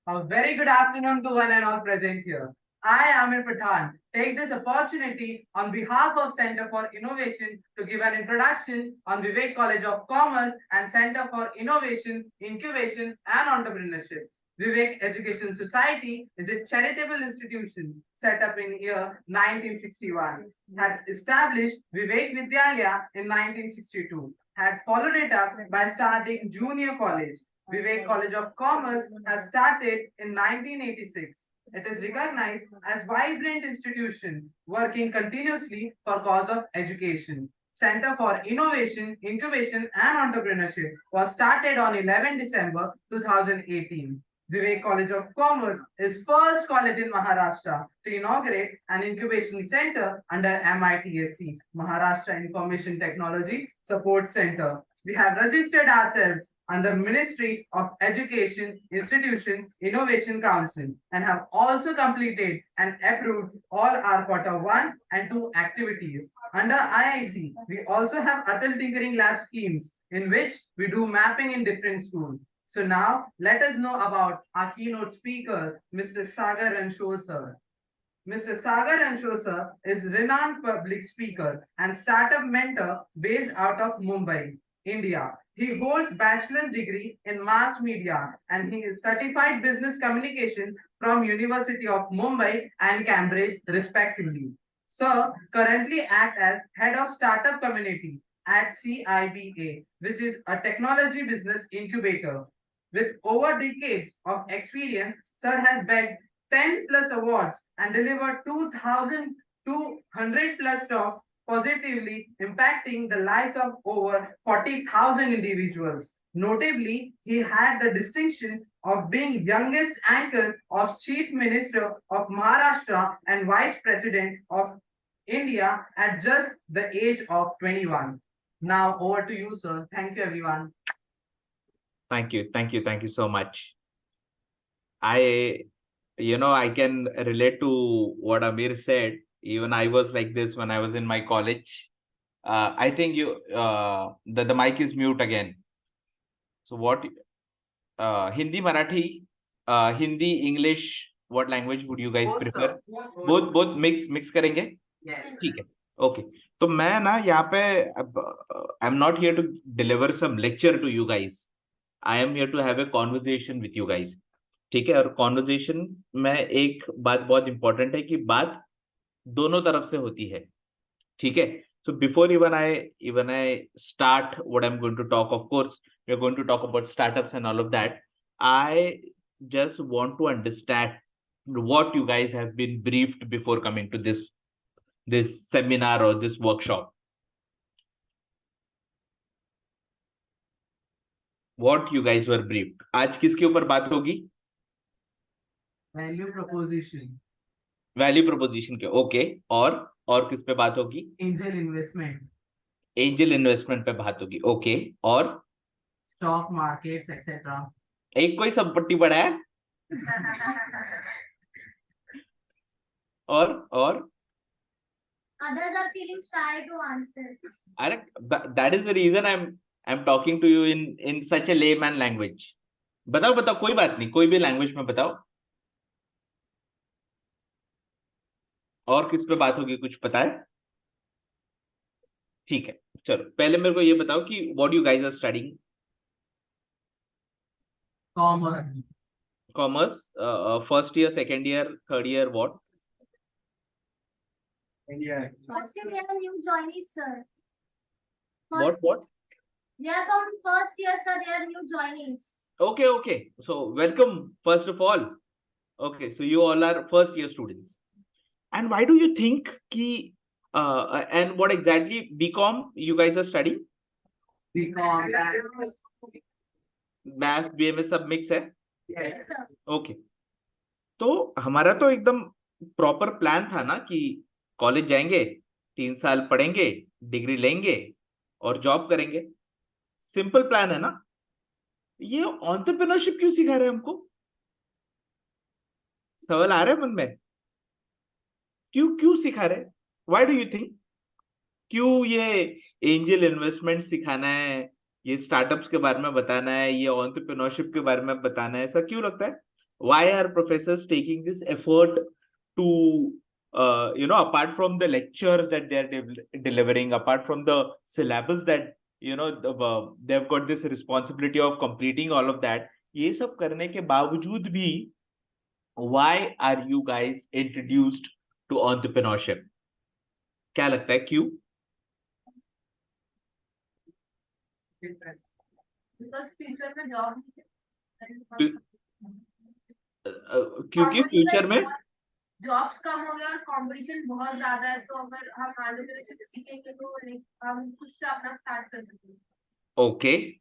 A very good afternoon to one and all present here. I, Amir Pathan, take this opportunity on behalf of Center for Innovation to give an introduction on Vivek College of Commerce and Center for Innovation, Incubation and Entrepreneurship. Vivek Education Society is a charitable institution set up in year 1961. Had established Vivek Vidyalaya in 1962. Had followed it up by starting junior college. Vivek College of Commerce has started in 1986. It is recognized as vibrant institution working continuously for cause of education. Center for Innovation, Incubation and Entrepreneurship was started on 11 December 2018. Vivek College of Commerce is first college in Maharashtra to inaugurate an incubation center under MITSC, Maharashtra Information Technology Support Center. We have registered ourselves under Ministry of Education Institution Innovation Council and have also completed and approved all our quarter 1 and 2 activities. Under IIC, we also have Atal Tinkering Lab schemes in which we do mapping in different schools. So now let us know about our keynote speaker, Mr. Sagar Ranshore sir. Mr. Sagar Ranshore sir is renowned public speaker and startup mentor based out of Mumbai, India. He holds bachelor's degree in mass media and he is certified business communication from University of Mumbai and Cambridge respectively. Sir currently act as head of startup community at CIBA, which is a technology business incubator. With over decades of experience, Sir has bagged 10 plus awards and delivered 2,200 plus talks positively impacting the lives of over 40,000 individuals. Notably, he had the distinction of being youngest anchor of Chief Minister of Maharashtra and Vice President of India at just the age of 21. Now over to you, sir. Thank you, everyone. Thank you. Thank you so much. I can relate to what Amir said. Even I was like this when I was in my college. I think the mic is mute again. So what, Hindi, Marathi, Hindi, English, what language would you guys prefer? Both mix करेंगे? Yes. ठीक है. Okay. तो मैं ना यहाँ पे I'm not here to deliver some lecture to you guys. I am here to have a conversation with you guys. ठीक है. और कॉन्वर्जेशन में एक बात बहुत इंपॉर्टेंट है कि बात दोनों तरफ से होती है. ठीक है. So before even I start what I'm going to talk, of course, we're going to talk about startups and all of that. I just want to understand what you guys have been briefed before coming to this seminar or this workshop. What you guys were briefed. आज किसके ऊपर बात होगी? Value proposition. Value proposition के. Okay. और किस पे बात होगी? Angel investment. एंजल इन्वेस्टमेंट पे बात होगी. ओके. और स्टॉक मार्केट्स एक्सेट्रा. एक कोई संपत्ति पड़ा है? और others are feeling shy to answer. अरे that is the reason I'm talking to you in such a layman language. बताओ कोई बात नहीं, कोई भी लैंग्वेज में बताओ. और किस पे बात होगी, कुछ पता है? ठीक है. चलो पहले मेरे को ये बताओ कि what you guys are studying. Commerce. First year, second year, third year, what? First year, they are new joinees, sir. What? They are from first year, sir. They are new joinees. Okay. So welcome, first of all. Okay, so you all are first year students. And why do you think कि and what exactly BCom you guys are studying? BCom, Math, BMS सब mix है? yes sir. Okay. तो हमारा तो एकदम proper plan था ना कि कॉलेज जाएंगे, 3 साल पढ़ेंगे, डिग्री लेंगे और जॉब करेंगे. सिंपल प्लान है ना. ये एंटरप्रेन्योरशिप क्यों सिखा रहे हैं हमको? सवाल आ रहा है मन में. क्यों सिखा रहे? Why do you think? क्यों ये एंजल इन्वेस्टमेंट सिखाना है, ये स्टार्टअप्स के बारे में बताना है, ये एंटरप्रेन्योरशिप के बारे में बताना है, ऐसा क्यों लगता है? why are professors taking this effort to apart from the lectures that they are delivering, apart from the syllabus that they've got this responsibility of completing all of that, ये सब करने के बावजूद भी why are you guys introduced to entrepreneurship? क्या लगता है क्यों? Because future में job क्योंकि फ्यूचर में जॉब्स कम हो गया और कंपटीशन बहुत ज्यादा है, तो अगर हम एंटरप्रेन्योरशिप सीखेंगे तो हम खुद से अपना स्टार्ट कर सकते हैं.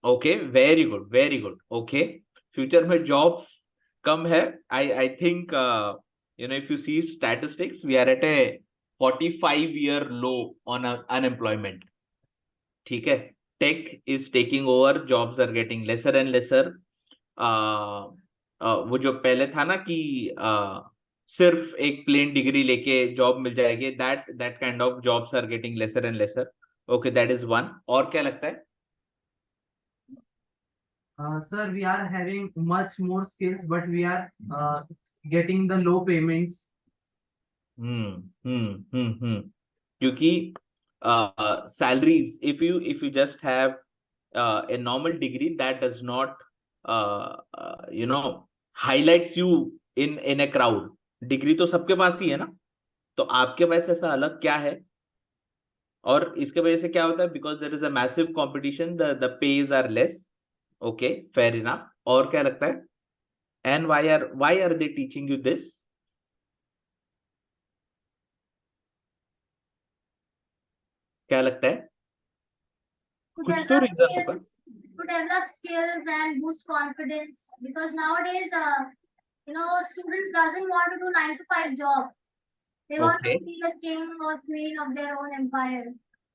Okay very good. Okay, future में जॉब्स कम है. I think if you see statistics, we are at a 45-year low on unemployment. ठीक है, tech is taking over, jobs are getting lesser and lesser. वो जो पहले था ना कि सिर्फ एक प्लेन डिग्री लेके जॉब मिल जाएगी, that kind of jobs are getting lesser and lesser. Okay, that is one. और क्या लगता है? Sir, we are having much more skills, but we are getting the low payments. क्योंकि salaries, if you just have a normal degree, that does not highlights you in a crowd. Degree तो सबके पास ही है ना, तो आपके पास ऐसा अलग क्या है? और इसके वजह से क्या होता है? Because there is a massive competition, the page are less. Okay, fair enough. और क्या लगता है? And why are they teaching you this? क्या लगता है? कुछ तो रीजन होगा. To develop skills and boost confidence, because nowadays students doesn't want to do 9 to 5 job. They want to be the king or queen of their own empire.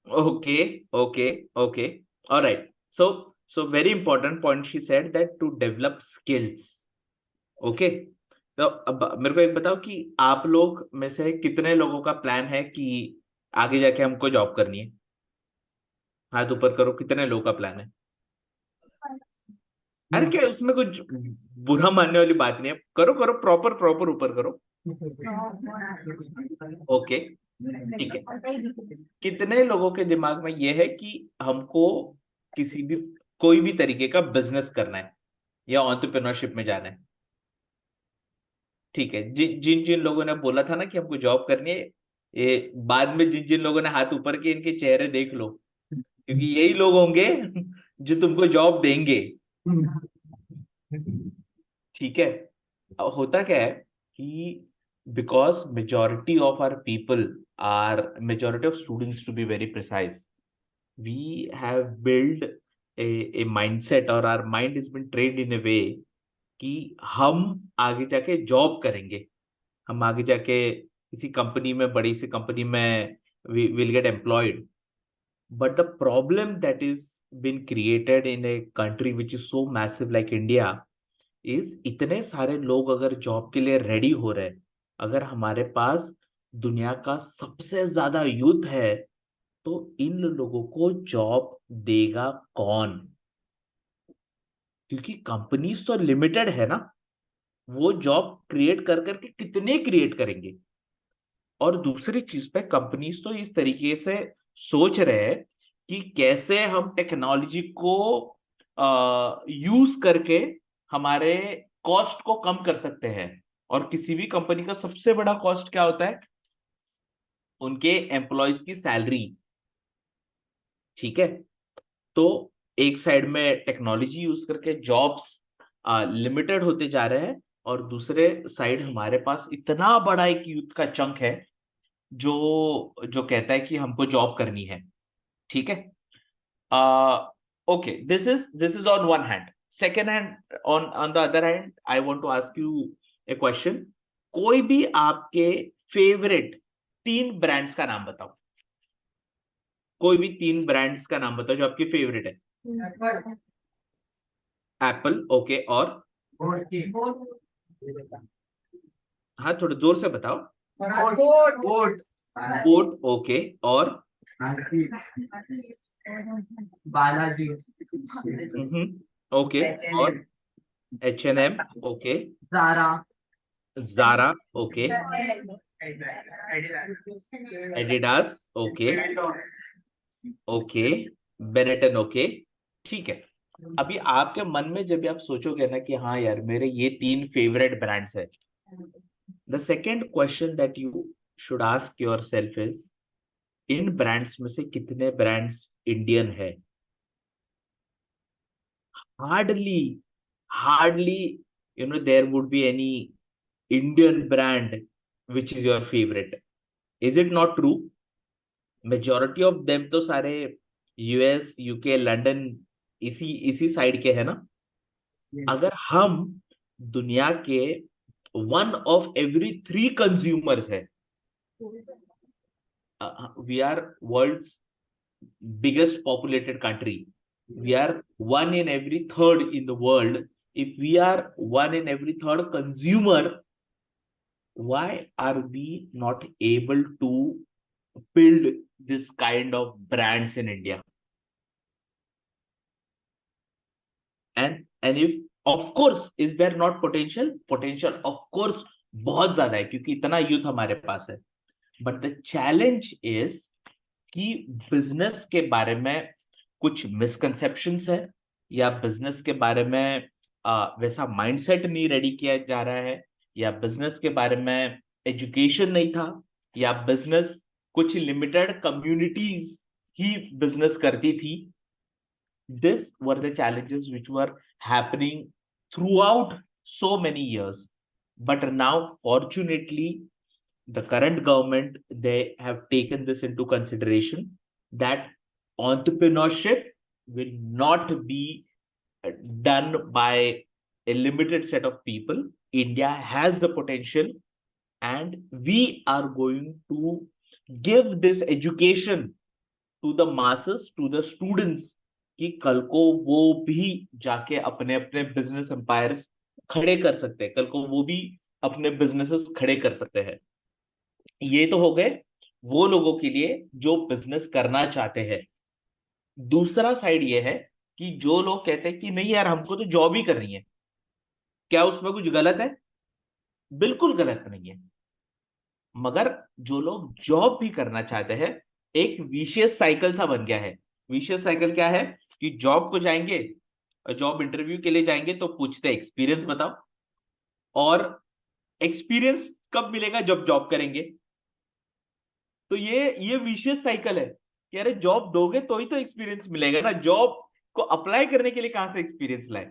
Okay. All right. So very important point she said, that to develop skills. Okay. तो अब मेरे को एक बताओ कि आप लोग में से कितने लोगों का प्लान है कि आगे जाके हमको जॉब करनी है? हाथ ऊपर करो, कितने लोगों का प्लान है? अरे क्या उसमें कुछ बुरा मानने वाली बात नहीं है. करो प्रॉपर ऊपर करो. ओके, ठीक है. कितने लोगों के दिमाग में ये है कि हमको कोई भी तरीके का बिजनेस करना है या एंटरप्रेन्योरशिप में जाना है? ठीक है. जिन लोगों ने बोला था ना कि हमको जॉब करनी है, ये बाद में जिन लोगों ने हाथ ऊपर किए, इनके चेहरे देख लो, क्योंकि यही लोग होंगे जो तुमको जॉब देंगे. ठीक है. होता क्या है कि because majority of our people are, majority of students to be very precise, we have built a mindset, or our mind has been trained in a way कि हम आगे जाके जॉब करेंगे, हम आगे जाके किसी कंपनी में, बड़ी सी कंपनी में we'll get employed. But the problem that is been created in a country which is so massive like India is, इतने सारे लोग अगर जॉब के लिए रेडी हो रहे हैं, अगर हमारे पास दुनिया का सबसे ज्यादा यूथ है, तो इन लोगों को जॉब देगा कौन? क्योंकि कंपनीज तो लिमिटेड है ना, वो जॉब क्रिएट कर करके कितने क्रिएट करेंगे? और दूसरी चीज पे कंपनीज तो इस तरीके से सोच रहे हैं कि कैसे हम टेक्नोलॉजी को यूज करके हमारे कॉस्ट को कम कर सकते हैं. और किसी भी कंपनी का सबसे बड़ा कॉस्ट क्या होता है? उनके एम्प्लॉयज की सैलरी. ठीक है. तो एक साइड में टेक्नोलॉजी यूज करके जॉब्स लिमिटेड होते जा रहे हैं, और दूसरे साइड हमारे पास इतना बड़ा एक यूथ का चंक है जो कहता है कि हमको जॉब करनी है. ठीक है. Okay, this is on one hand. Second hand, on the other hand, I want to ask you a question. कोई भी आपके फेवरेट 3 ब्रांड्स का नाम बताओ. कोई भी 3 ब्रांड्स का नाम बताओ जो आपकी फेवरेट है. एप्पल. ओके. और हाँ, थोड़ा जोर से बताओ. बोट. ओके. और बालाजी. ओके. और H&M, okay. Zara, Zara, okay. Adidas, okay. Okay. Benetton, okay. ठीक है. अभी आपके मन में जब भी आप सोचोगे ना कि हाँ यार मेरे ये 3 फेवरेट ब्रांड्स है, the second question that you should ask योर सेल्फ इज, इन ब्रांड्स में से कितने ब्रांड्स इंडियन है? Hardly, hardly, there would be any Indian brand which is your favourite. Is it not true? Majority of them तो सारे यूएस, यूके, लंदन, इसी इसी साइड के है ना. अगर हम दुनिया के 1 of every 3 कंज्यूमर्स है, we are world's biggest populated country, we are 1 in every 3rd in the world. If we are 1 in every 3rd consumer, why are we not able to build this kind of brands in India? And if, of course, is there not potential? Potential of course बहुत ज्यादा है, क्योंकि इतना youth हमारे पास है. But the challenge is कि business के बारे में कुछ मिसकंसेप्शंस है, या बिजनेस के बारे में वैसा माइंडसेट नहीं रेडी किया जा रहा है, या बिजनेस के बारे में एजुकेशन नहीं था, या बिजनेस कुछ लिमिटेड कम्युनिटीज ही बिजनेस करती थी. This were the challenges which were happening throughout so many years. But now, fortunately, the current government, they have taken this into consideration, that entrepreneurship will not be done by a limited set of people. India has the potential, and we are going to give this education to the masses, to the students, कि कल को वो भी जाके अपने अपने business empires खड़े कर सकते हैं, कल को वो भी अपने बिजनेसेस खड़े कर सकते हैं. ये तो हो गए वो लोगों के लिए जो बिजनेस करना चाहते हैं. दूसरा साइड ये है कि जो लोग कहते हैं कि नहीं यार हमको तो जॉब ही करनी है. क्या उसमें कुछ गलत है? बिल्कुल गलत नहीं है. मगर जो लोग जॉब भी करना चाहते हैं, एक विशियस साइकिल सा बन गया है. विशियस साइकिल क्या है कि जॉब को जाएंगे, जॉब इंटरव्यू के लिए जाएंगे तो पूछते हैं एक्सपीरियंस बताओ, और एक्सपीरियंस कब मिलेगा? जब जॉब करेंगे. तो ये विशियस साइकिल है कि अरे जॉब दोगे तो ही तो एक्सपीरियंस मिलेगा ना, जॉब को अप्लाई करने के लिए कहां से एक्सपीरियंस लाए?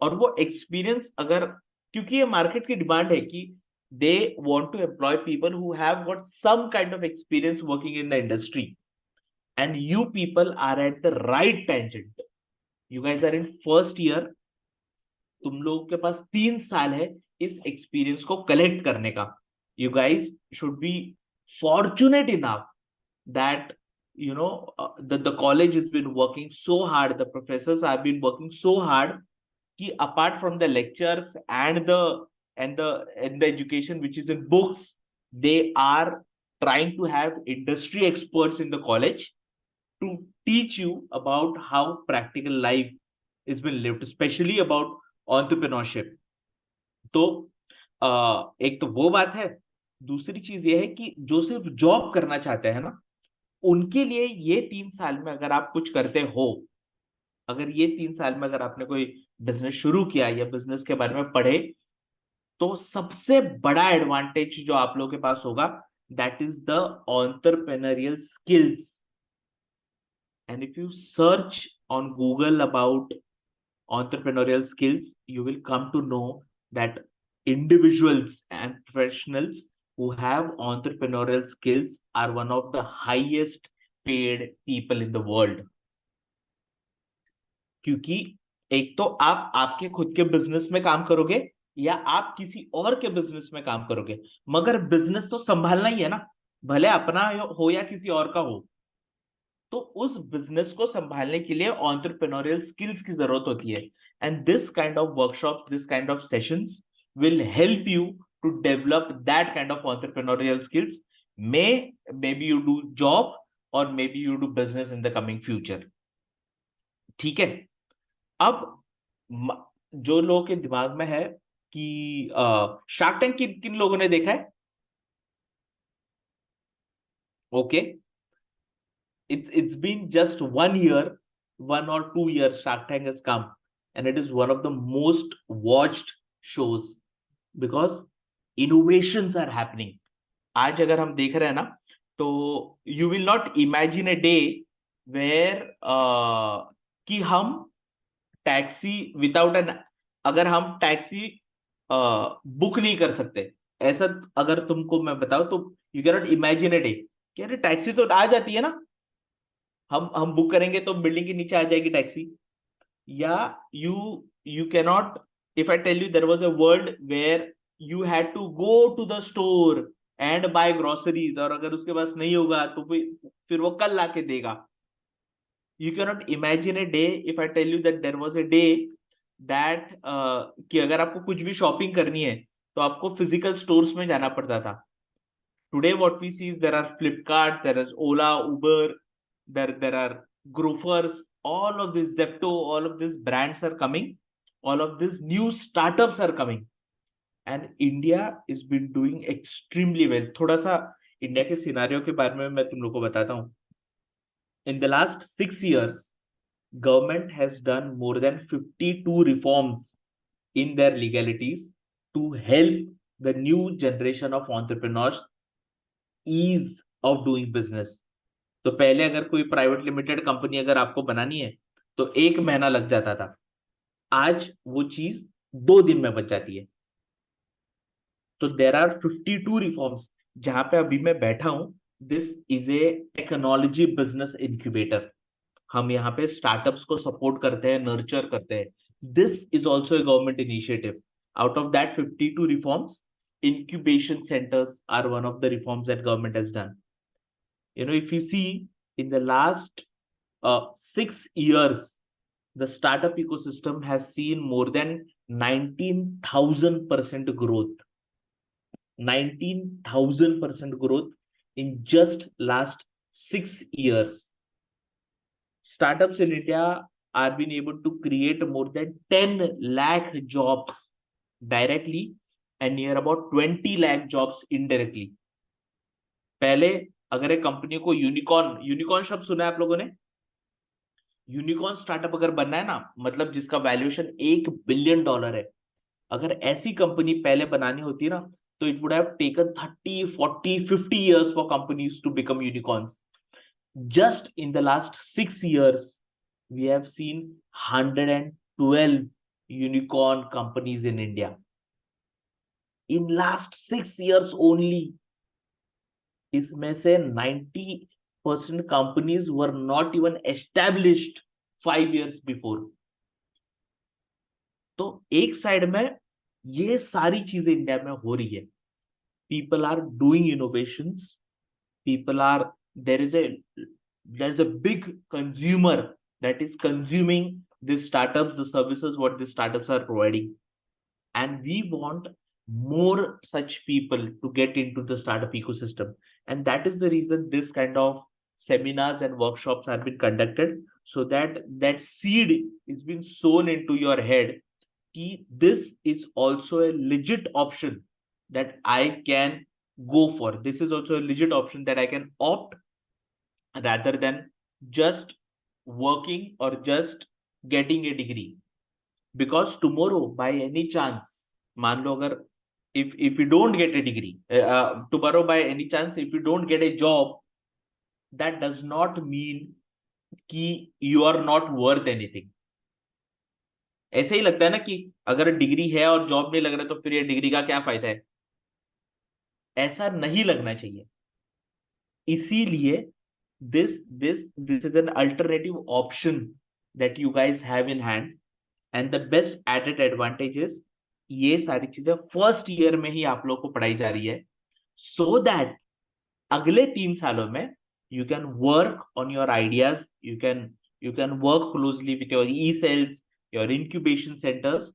और वो एक्सपीरियंस अगर, क्योंकि ये मार्केट की डिमांड है कि they want to employ people who have got some kind of experience working in the industry, and you people are at the right tangent. You guys are in first year. तुम लोगों के पास 3 साल है इस experience को collect करने का. You guys should be fortunate enough that the college has been working so hard, the professors have been working so hard, ki apart from the lectures and the education which is in books, they are trying to have industry experts in the college to teach you about how practical life has been lived, especially about entrepreneurship. तो एक तो वो बात है. दूसरी चीज ये है कि जो सिर्फ जॉब करना चाहते हैं ना, उनके लिए ये 3 साल में अगर आप कुछ करते हो, अगर ये 3 साल में अगर आपने कोई बिजनेस शुरू किया या बिजनेस के बारे में पढ़े, तो सबसे बड़ा एडवांटेज जो आप लोगों के पास होगा, that is the entrepreneurial skills. And if you search on Google about entrepreneurial skills, you will come to know that individuals and professionals who have entrepreneurial skills are one of the highest paid people in the world. क्योंकि एक तो आप आपके खुद के business में काम करोगे, या आप किसी और के बिजनेस में काम करोगे, मगर बिजनेस तो संभालना ही है ना, भले अपना हो या किसी और का हो. तो उस बिजनेस को संभालने के लिए एंटरप्रेन्योरियल स्किल्स की जरूरत होती है. And this kind of workshop, this kind of sessions will help you to develop that kind of entrepreneurial skills. Maybe you do job, or maybe you do business in the coming future. ठीक है. अब जो लोगों के दिमाग में है कि शार्क टैंक किन किन लोगों ने देखा है? Okay, it's been just 1 year, 1 or 2 years Shark Tank has come, and it is one of the most watched shows because innovations are happening. आज अगर हम देख रहे हैं ना, तो you will not imagine a day where कि हम टैक्सी विदाउट एन, अगर हम टैक्सी बुक नहीं कर सकते, ऐसा अगर तुमको मैं बताऊं तो you can not imagine a day कि अरे टैक्सी तो आ जाती है ना, हम बुक करेंगे तो बिल्डिंग के नीचे आ जाएगी टैक्सी. या you you can not, if I tell you there was a world where you had to go to the store and buy groceries, और अगर उसके पास नहीं होगा तो फिर वो कल लाके देगा. You cannot imagine a day if I tell you that there was a day that कि अगर आपको कुछ भी शॉपिंग करनी है तो आपको फिजिकल स्टोर्स में जाना पड़ता था. Today what we see is there are Flipkart, there is Ola, Uber, there are Grofers, all of this Zepto, all of these brands are coming, all of these new startups are coming, and India is been doing extremely well. थोड़ा सा India के scenario के बारे में मैं तुम लोग को बताता हूँ. In the last 6 years, government has done more than 52 reforms in their legalities to help the new generation of entrepreneurs ease of doing business. तो पहले अगर कोई प्राइवेट लिमिटेड कंपनी अगर आपको बनानी है तो 1 महीना लग जाता था, आज वो चीज 2 दिन में बच जाती है. तो देर आर 52 रिफॉर्म्स. जहां पे अभी मैं बैठा हूं, this is a technology business incubator. हम यहाँ पे स्टार्टअप्स को सपोर्ट करते हैं, नर्चर करते हैं. This is also a government initiative. Out of that 52 reforms, incubation centers are one of the reforms that government has done. If you see in the last 6 years, the startup ecosystem has seen more than 19,000% growth. 19,000% growth in just last 6 years. Startups in India are being able to create more than 10 lakh jobs directly and near about 20 lakh jobs indirectly. पहले अगर एक company को unicorn शब्द सुना है आप लोगों ने? यूनिकॉर्न स्टार्टअप अगर बनना है ना, मतलब जिसका वैल्यूएशन $1 बिलियन है, अगर ऐसी कंपनी पहले बनानी होती ना, तो it would have taken 30, 40, 50 years for companies to become unicorns. Just in the last 6 years, we have seen 112 unicorn companies in India. In last 6 years only, इसमें से 90% companies were not even established 5 years before. तो एक side में ये सारी चीजें India में हो रही है. People are doing innovations. People are, there's a big consumer that is consuming these startups, the services what these startups are providing, and we want more such people to get into the startup ecosystem. And that is the reason this kind of seminars and workshops have been conducted, so that that seed is being sown into your head कि this is also a legit option that I can go for. This is also a legit option that I can opt rather than just working or just getting a degree. Because tomorrow, by any chance, मान लो अगर if you don't get a degree, tomorrow by any chance if you don't get a job, that does not mean कि you are not worth anything. ऐसे ही लगता है ना कि अगर degree है और जॉब नहीं लग रहा तो फिर ये डिग्री का क्या फायदा है. ऐसा नहीं लगना चाहिए. इसीलिए this is an alternative option that you guys have in hand, and the best added advantage is ये सारी चीजें फर्स्ट ईयर में ही आप लोग को पढ़ाई जा रही है, so that अगले 3 सालों में you can work on your ideas, you can work closely with your e-cells, your incubation centers,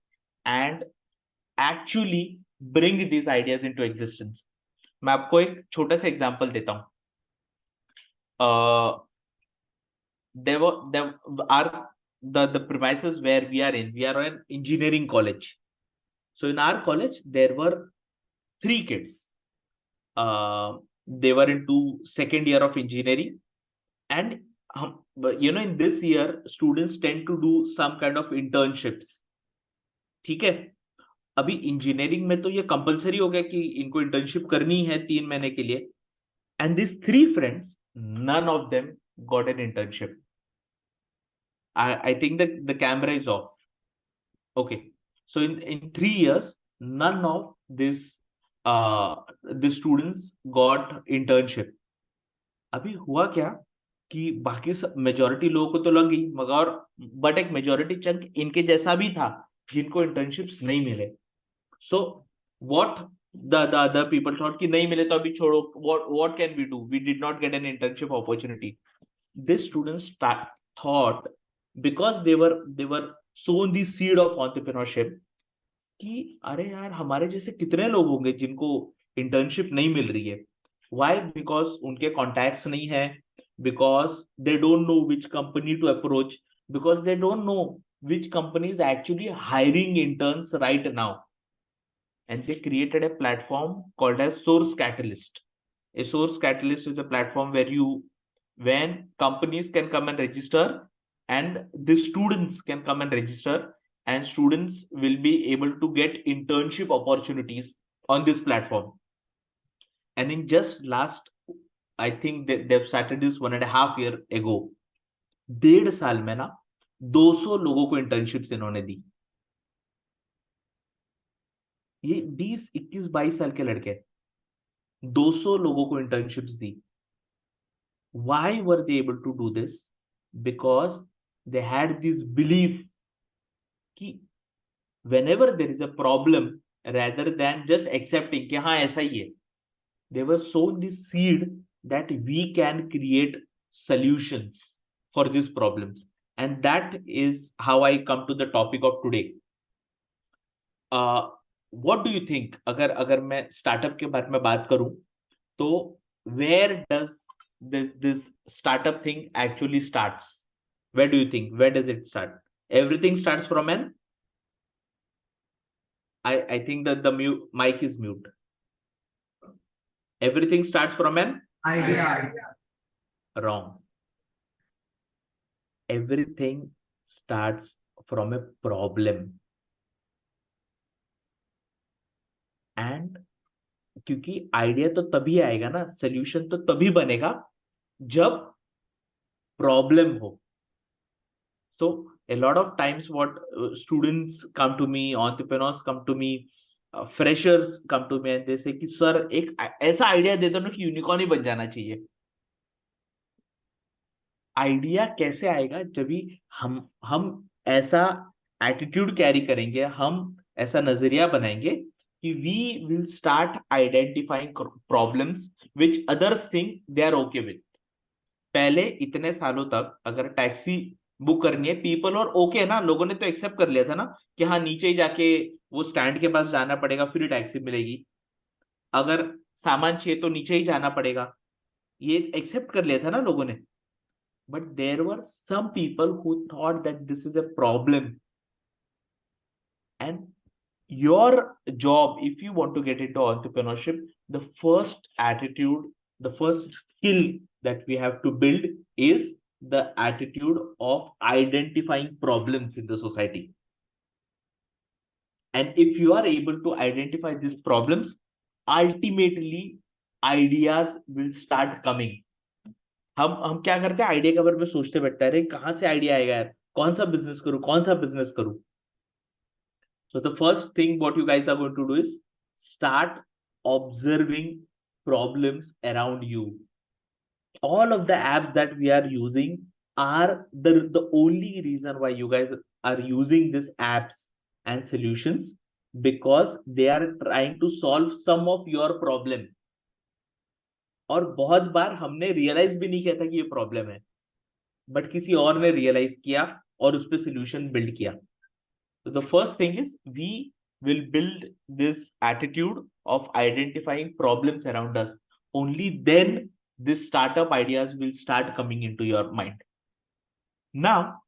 and actually bring these ideas into existence. मैं आपको एक छोटा सा एग्जांपल देता हूं. there are the premises where we are in. We are an engineering college. So in our college, there were 3 kids. They were into second year of engineering, and in this year, students tend to do some kind of internships. ठीक है? अभी engineering में तो ये compulsory हो गया कि इनको इंटर्नशिप करनी है 3 महीने के लिए. And these 3 friends, none of them got an internship. I think that the camera is off. Okay. So in 3 years, none of the students got internship. अभी हुआ क्या कि बाकी मेजोरिटी लोगों को तो लग गई, मगर बट एक मेजोरिटी चंक इनके जैसा भी था जिनको इंटर्नशिप्स नहीं मिले. So what the other people thought कि नहीं मिले तो अभी छोड़ो, what can we do, we did not get an internship opportunity. These students thought, because they were sown the seed of entrepreneurship, कि अरे यार हमारे जैसे कितने लोग होंगे जिनको इंटर्नशिप नहीं मिल रही है. Why? Because उनके contacts नहीं है, because they don't know which company to approach, because they don't know which company is actually hiring interns right now. And they created a platform called as Source Catalyst. A Source Catalyst is a platform when companies can come and register, and the students can come and register, and students will be able to get internship opportunities on this platform. And in just last, I think they've started this 1.5 year ago. 1.5 साल में ना 200 लोगों को internships इन्होंने दी. ये 20, 21, 22 साल के लड़के 200 लोगों को internships the. Why were they able to do this? Because they had this belief कि whenever there is a problem, rather than just accepting कि हाँ ऐसा ही है, they were sown this seed that we can create solutions for these problems. And that is how I come to the topic of today. What do you think? अगर मैं startup के बारे में बात करूं, तो where does this startup thing actually starts? Where do you think? Where does it start? Everything starts from an, I think that the mic is mute. Everything starts from an idea. Wrong. Everything starts from a problem. And क्योंकि idea तो तभी आएगा ना, solution तो तभी बनेगा जब problem हो. So a lot of times what students come to me, entrepreneurs come to me, freshers come to me and they say कि सर एक ऐसा आइडिया दे दो ना कि यूनिकॉर्न ही बन जाना चाहिए. आइडिया कैसे आएगा? जब भी हम ऐसा एटीट्यूड कैरी करेंगे, हम ऐसा नजरिया बनाएंगे कि we will start identifying problems which others think they are okay with. पहले इतने सालों तक अगर टैक्सी बुक करनी है, पीपल और ओके ना, लोगों ने तो एक्सेप्ट कर लिया था ना कि हाँ नीचे ही जाके वो स्टैंड के पास जाना पड़ेगा, फिर टैक्सी मिलेगी. अगर सामान चाहिए तो नीचे ही जाना पड़ेगा, ये एक्सेप्ट कर लिया था ना लोगों ने. But there were some people who thought that this is a problem. And your job, if you want to get into entrepreneurship, the first attitude, the first skill that we have to build is the attitude of identifying problems in the society. And if you are able to identify these problems, ultimately ideas will start coming. हम क्या करते हैं, idea के बारे में सोचते बैठते हैं, कहां से आइडिया आएगा यार, कौन सा बिजनेस करूं. So the first thing what you guys are going to do is start observing problems around you. All of the apps that we are using are the only reason why you guys are using these apps and solutions, because they are trying to solve some of your problem. और बहुत बार हमने realise भी नहीं किया था कि ये problem है, बट किसी और ने रियलाइज किया और उस पर सोल्यूशन बिल्ड किया. So the first thing is we will build this attitude of identifying problems around us. Only then this startup ideas will start coming into your mind. Now,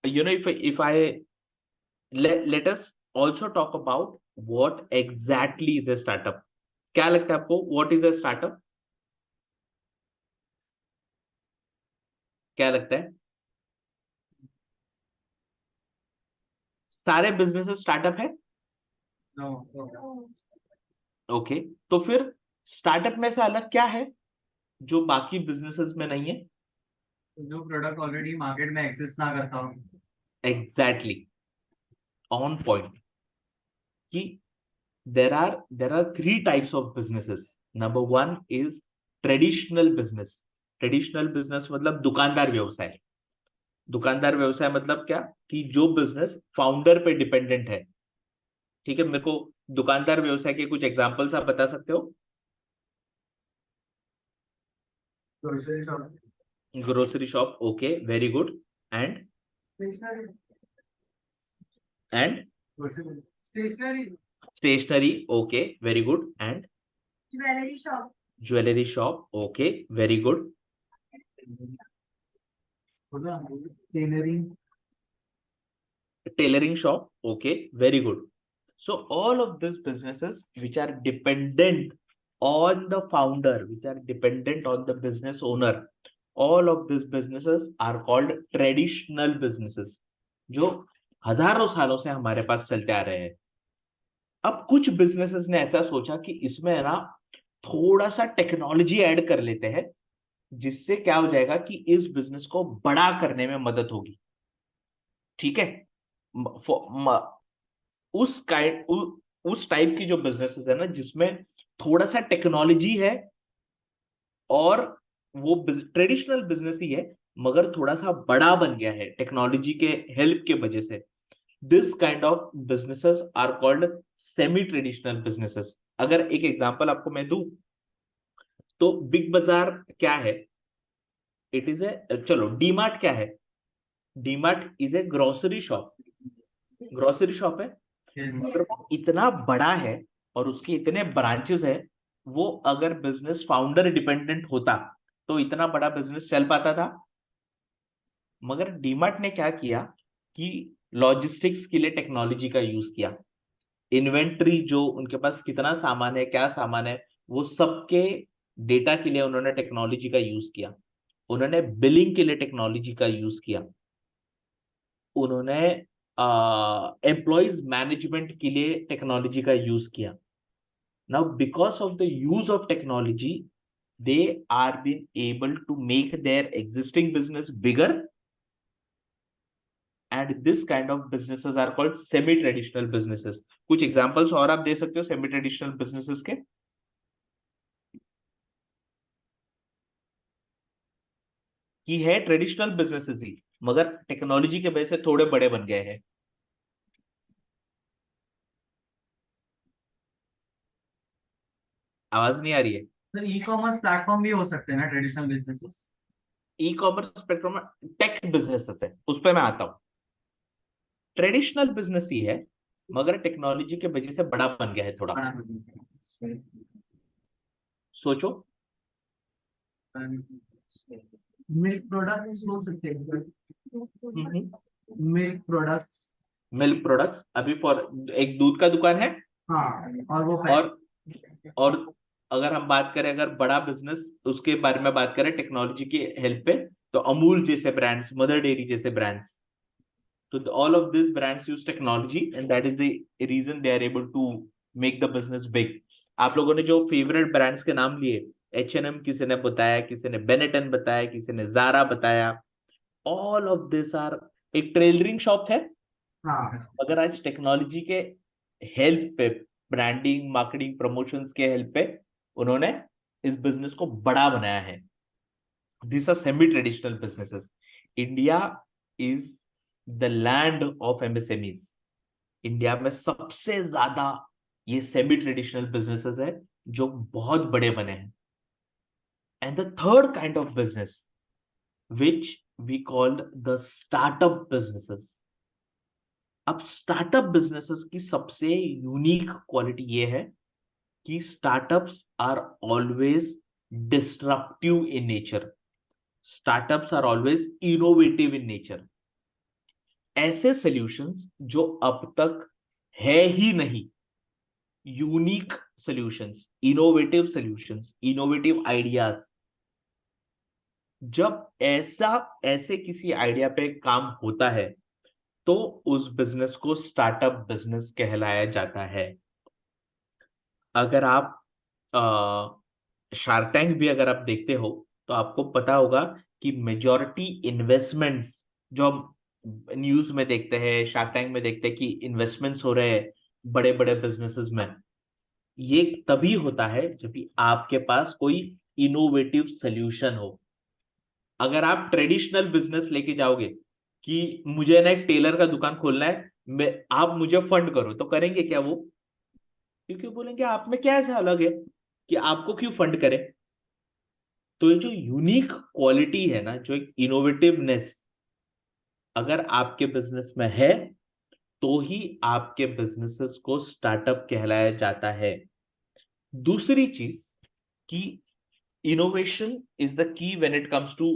if I let us also talk about what exactly is a startup. क्या लगता है आपको, what is a startup? क्या लगता है? सारे business startup है? No. Okay, तो फिर स्टार्टअप में से अलग क्या है जो बाकी बिजनेसेस में नहीं है? जो प्रोडक्ट ऑलरेडी मार्केट में एग्जिस्ट ना करता हो. Exactly, on point. कि there are three types of businesses. Number one is traditional business. Traditional business मतलब दुकानदार व्यवसाय. दुकानदार व्यवसाय मतलब क्या, कि जो बिजनेस फाउंडर पे डिपेंडेंट है. ठीक है, मेरे को दुकानदार व्यवसाय के कुछ एग्जांपल्स आप बता सकते हो? Grocery shop. Grocery shop, okay, very good. And and stationery. Stationery, okay, very good. And Jewelry shop. Jewellery shop, okay, very good. Tailoring. Tailoring shop, okay, very good. So all of these businesses which are dependent on the founder, which are dependent on the business owner, all of these businesses are called traditional businesses, जो हजारों सालों से हमारे पास चलते आ रहे हैं. अब कुछ बिजनेसेस ने ऐसा सोचा कि इसमें है ना थोड़ा सा टेक्नोलॉजी ऐड कर लेते हैं, जिससे क्या हो जाएगा कि इस बिजनेस को बड़ा करने में मदद होगी. ठीक है, उस टाइप की जो बिजनेसेस है ना जिसमें थोड़ा सा टेक्नोलॉजी है, और वो ट्रेडिशनल बिजनेस ही है मगर थोड़ा सा बड़ा बन गया है टेक्नोलॉजी के हेल्प के वजह से. This kind of businesses are called semi traditional businesses. अगर एक एग्जांपल आपको मैं दूं तो बिग बाजार क्या है? इट इज ए, चलो डीमार्ट क्या है? DMart is a grocery shop. Grocery shop है, मगर वो इतना बड़ा है और उसके इतने ब्रांचेस है, वो अगर बिजनेस फाउंडर डिपेंडेंट होता तो इतना बड़ा बिजनेस चल पाता था? मगर डीमार्ट ने क्या किया कि लॉजिस्टिक्स के लिए टेक्नोलॉजी का यूज किया. इन्वेंट्री, जो उनके पास कितना सामान है, क्या सामान है, वो सबके डेटा के लिए उन्होंने टेक्नोलॉजी का यूज किया. उन्होंने बिलिंग के लिए टेक्नोलॉजी का यूज किया. उन्होंने एम्प्लॉयज मैनेजमेंट के लिए टेक्नोलॉजी का यूज किया. Now, because of the use of technology, they are being able to make their existing business bigger, and this kind of businesses are called semi-traditional businesses. कुछ examples और आप दे सकते हो semi-traditional businesses के? कि है ट्रेडिशनल बिजनेसेस ही मगर technology के वजह से थोड़े बड़े बन गए हैं. आवाज नहीं आ रही है? सर ई कॉमर्स प्लेटफॉर्म भी हो सकते हैं ना traditional businesses. E commerce platform tech businesses है, उस पर मैं आता हूँ. ट्रेडिशनल बिजनेस ही है मगर टेक्नोलॉजी के वजह से बड़ा बन गया है थोड़ा. सोचो. मिल्क प्रोडक्ट्स बोल सकते हैं. Milk products. मिल्क प्रोडक्ट्स, अभी फॉर एक दूध का दुकान है. हाँ, और वो और अगर हम बात करें, अगर बड़ा बिजनेस उसके बारे में बात करें टेक्नोलॉजी की हेल्प पे, तो अमूल जैसे ब्रांड्स, मदर डेयरी जैसे ब्रांड्स, तो all of this brands use technology and that is the reason they are able to make the business big. आप लोगों ने जो फेवरेट ब्रांड्स के नाम लिए, H&M किसी ने बताया, किसी ने बेनेटन बताया, किसी ने जारा बताया, ऑल ऑफ दिस आर, एक टेलरिंग शॉप है. हाँ. अगर आज टेक्नोलॉजी के हेल्प पे, ब्रांडिंग, मार्केटिंग, प्रमोशंस के हेल्प पे उन्होंने इस बिजनेस को बड़ा बनाया है. These are semi-traditional businesses. India is the land of MSMEs. India में सबसे ज्यादा ये सेमी ट्रेडिशनल बिजनेसेस है जो बहुत बड़े बने हैं. And the third kind of business which we called the startup businesses. अब स्टार्टअप बिजनेसेस की सबसे यूनिक क्वालिटी ये है कि startups are always disruptive in nature. Startups are always innovative in nature. ऐसे सॉल्यूशंस जो अब तक है ही नहीं, यूनिक सॉल्यूशंस, इनोवेटिव आइडियाज। जब ऐसे किसी आइडिया पे काम होता है तो उस बिजनेस को स्टार्टअप बिजनेस कहलाया जाता है। अगर आप शार्क टैंक भी अगर आप देखते हो तो आपको पता होगा कि मेजॉरिटी इन्वेस्टमेंट्स जो हम न्यूज में देखते हैं, शार्क टैंक में देखते हैं कि इन्वेस्टमेंट्स हो रहे हैं बड़े बड़े बिजनेसेस में, ये तभी होता है जब भी आपके पास कोई इनोवेटिव सोल्यूशन हो। अगर आप ट्रेडिशनल बिजनेस लेके जाओगे कि मुझे ना एक टेलर का दुकान खोलना है, मैं आप मुझे फंड करो, तो करेंगे क्या वो? क्योंकि बोलेंगे आप में क्या ऐसा अलग है कि आपको क्यों फंड करे। तो ये जो यूनिक क्वालिटी है ना, जो एक इनोवेटिवनेस अगर आपके बिजनेस में है तो ही आपके बिजनेसेस को स्टार्टअप कहलाया जाता है। दूसरी चीज कि innovation is the key when it comes to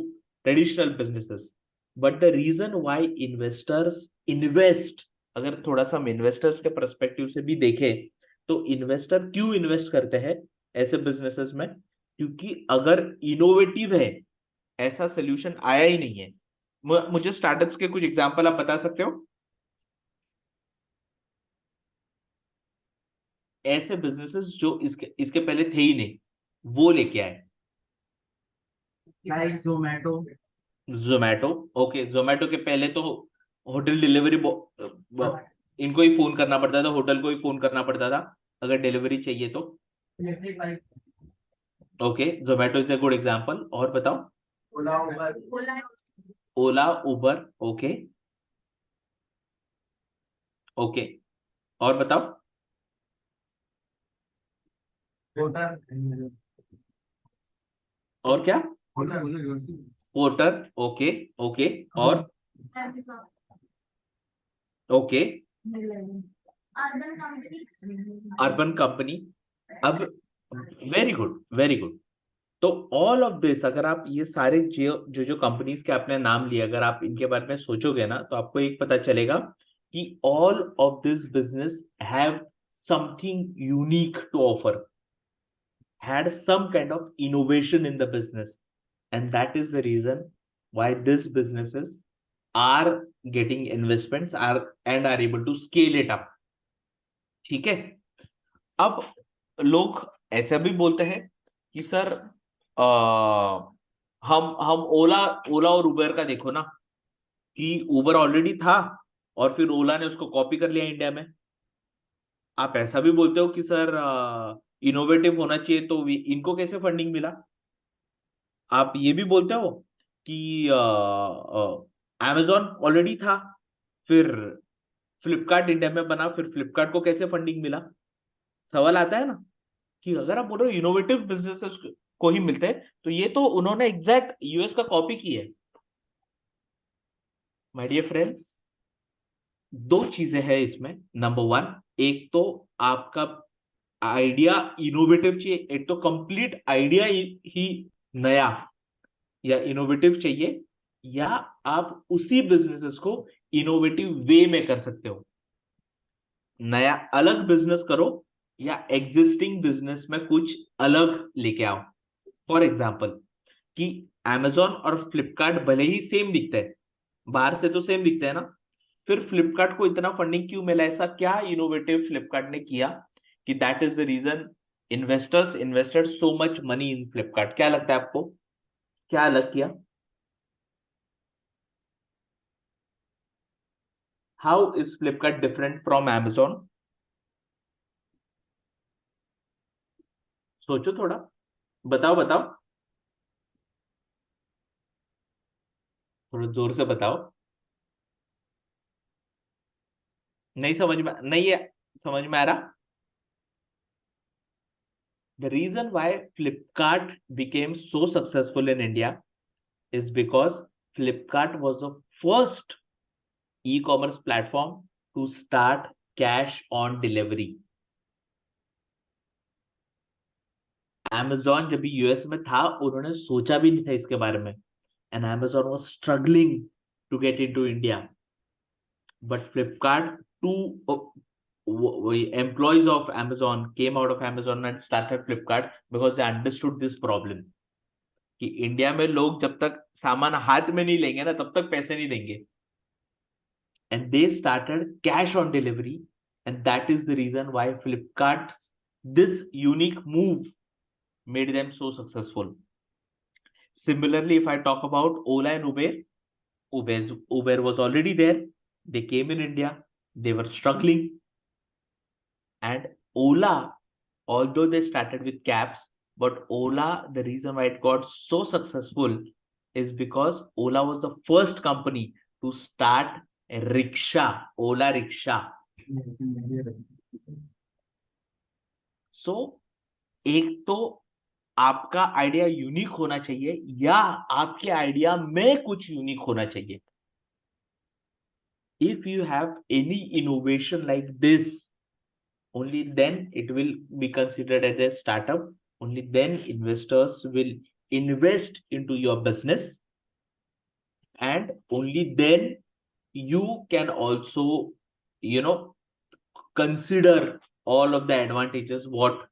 traditional businesses, but the reason why investors invest, अगर थोड़ा सा हम इन्वेस्टर्स के परस्पेक्टिव से भी देखें तो इन्वेस्टर क्यों इन्वेस्ट करते हैं ऐसे बिजनेसेस में? क्योंकि अगर इनोवेटिव है, ऐसा सोल्यूशन आया ही नहीं है। मुझे स्टार्टअप्स के कुछ एग्जांपल आप बता सकते हो ऐसे बिजनेसेस जो इसके इसके पहले थे ही नहीं, वो लेके आए? Like Zomato. Zomato. Okay, Zomato के पहले तो होटल डिलीवरी इनको ही फोन करना पड़ता था, होटल को ही फोन करना पड़ता था अगर डिलीवरी चाहिए तो। Electric bike. Okay, Zomato is a good example. और बताओ? Ola, Uber. ओला, उबर। ओके ओके, और बताओ? Porter. और क्या? Porter. पोर्टर। ओके ओके, और? Okay, Urban companies. Urban company. अब वेरी गुड, वेरी गुड। तो ऑल ऑफ दिस, अगर आप ये सारे जो जो जो कंपनीज के आपने नाम लिए, अगर आप इनके बारे में सोचोगे ना तो आपको एक पता चलेगा कि all of this business have something unique to offer, had some kind of innovation in the business, and that is the reason why these businesses are getting investments are and are able to scale it up। ठीक है? अब लोग ऐसा भी बोलते हैं कि sir हम ओला ओला और उबर का देखो ना, कि उबर ऑलरेडी था और फिर ओला ने उसको कॉपी कर लिया इंडिया में। आप ऐसा भी बोलते हो कि सर इनोवेटिव होना चाहिए, तो इनको कैसे फंडिंग मिला? आप ये भी बोलते हो कि amazon ऑलरेडी था, फिर फ्लिपकार्ट इंडिया में बना, फिर फ्लिपकार्ट को कैसे फंडिंग मिला? सवाल आता है ना कि अगर आप बोलो इनोवेटिव बिजनेसेस को ही मिलते हैं, तो ये तो उन्होंने एग्जैक्ट यूएस का कॉपी की है। माय डियर फ्रेंड्स, दो चीजें हैं इसमें। नंबर वन, एक तो आपका आइडिया इनोवेटिव चाहिए, एक तो कंप्लीट आइडिया ही नया या इनोवेटिव चाहिए, या आप उसी बिजनेसेस को इनोवेटिव वे में कर सकते हो। नया अलग बिजनेस करो या एग्जिस्टिंग बिजनेस में कुछ अलग लेके आओ। फॉर एग्जाम्पल कि amazon और फ्लिपकार्ट भले ही सेम दिखता है, बाहर से तो सेम दिखता है ना, फिर फ्लिपकार्ट को इतना फंडिंग क्यों मिला? ऐसा क्या इनोवेटिव फ्लिपकार्ट ने किया कि that is the reason investors invested so much money in Flipkart? क्या लगता है आपको, क्या अलग किया? How is Flipkart different from amazon? सोचो थोड़ा, बताओ बताओ, थोड़ा जोर से बताओ। नहीं समझ में नहीं है? समझ में आ रहा? The reason why Flipkart became so successful in India is because Flipkart was the first e-commerce platform to start cash on delivery. Amazon जब भी यूएस में था, उन्होंने सोचा भी नहीं था इसके बारे में, and Amazon was struggling to get into India. but Flipkart, employees of Amazon came out of Amazon and started Flipkart because they understood this problem कि इंडिया में लोग जब तक सामान हाथ में नहीं लेंगे ना तब तक पैसे नहीं देंगे, and they started cash on delivery, and that is the reason why Flipkart's this unique move made them so successful. Similarly, if I talk about Ola and Uber was already there. They came in India. They were struggling. And Ola, although they started with cabs, but Ola, the reason why it got so successful is because Ola was the first company to start a rickshaw, Ola rickshaw. So, एक तो आपका idea unique होना चाहिए या आपके idea में कुछ unique होना चाहिए. If you have any innovation like this, only then it will be considered as a startup. Only then investors will invest into your business, and only then you can also, consider all of the advantages what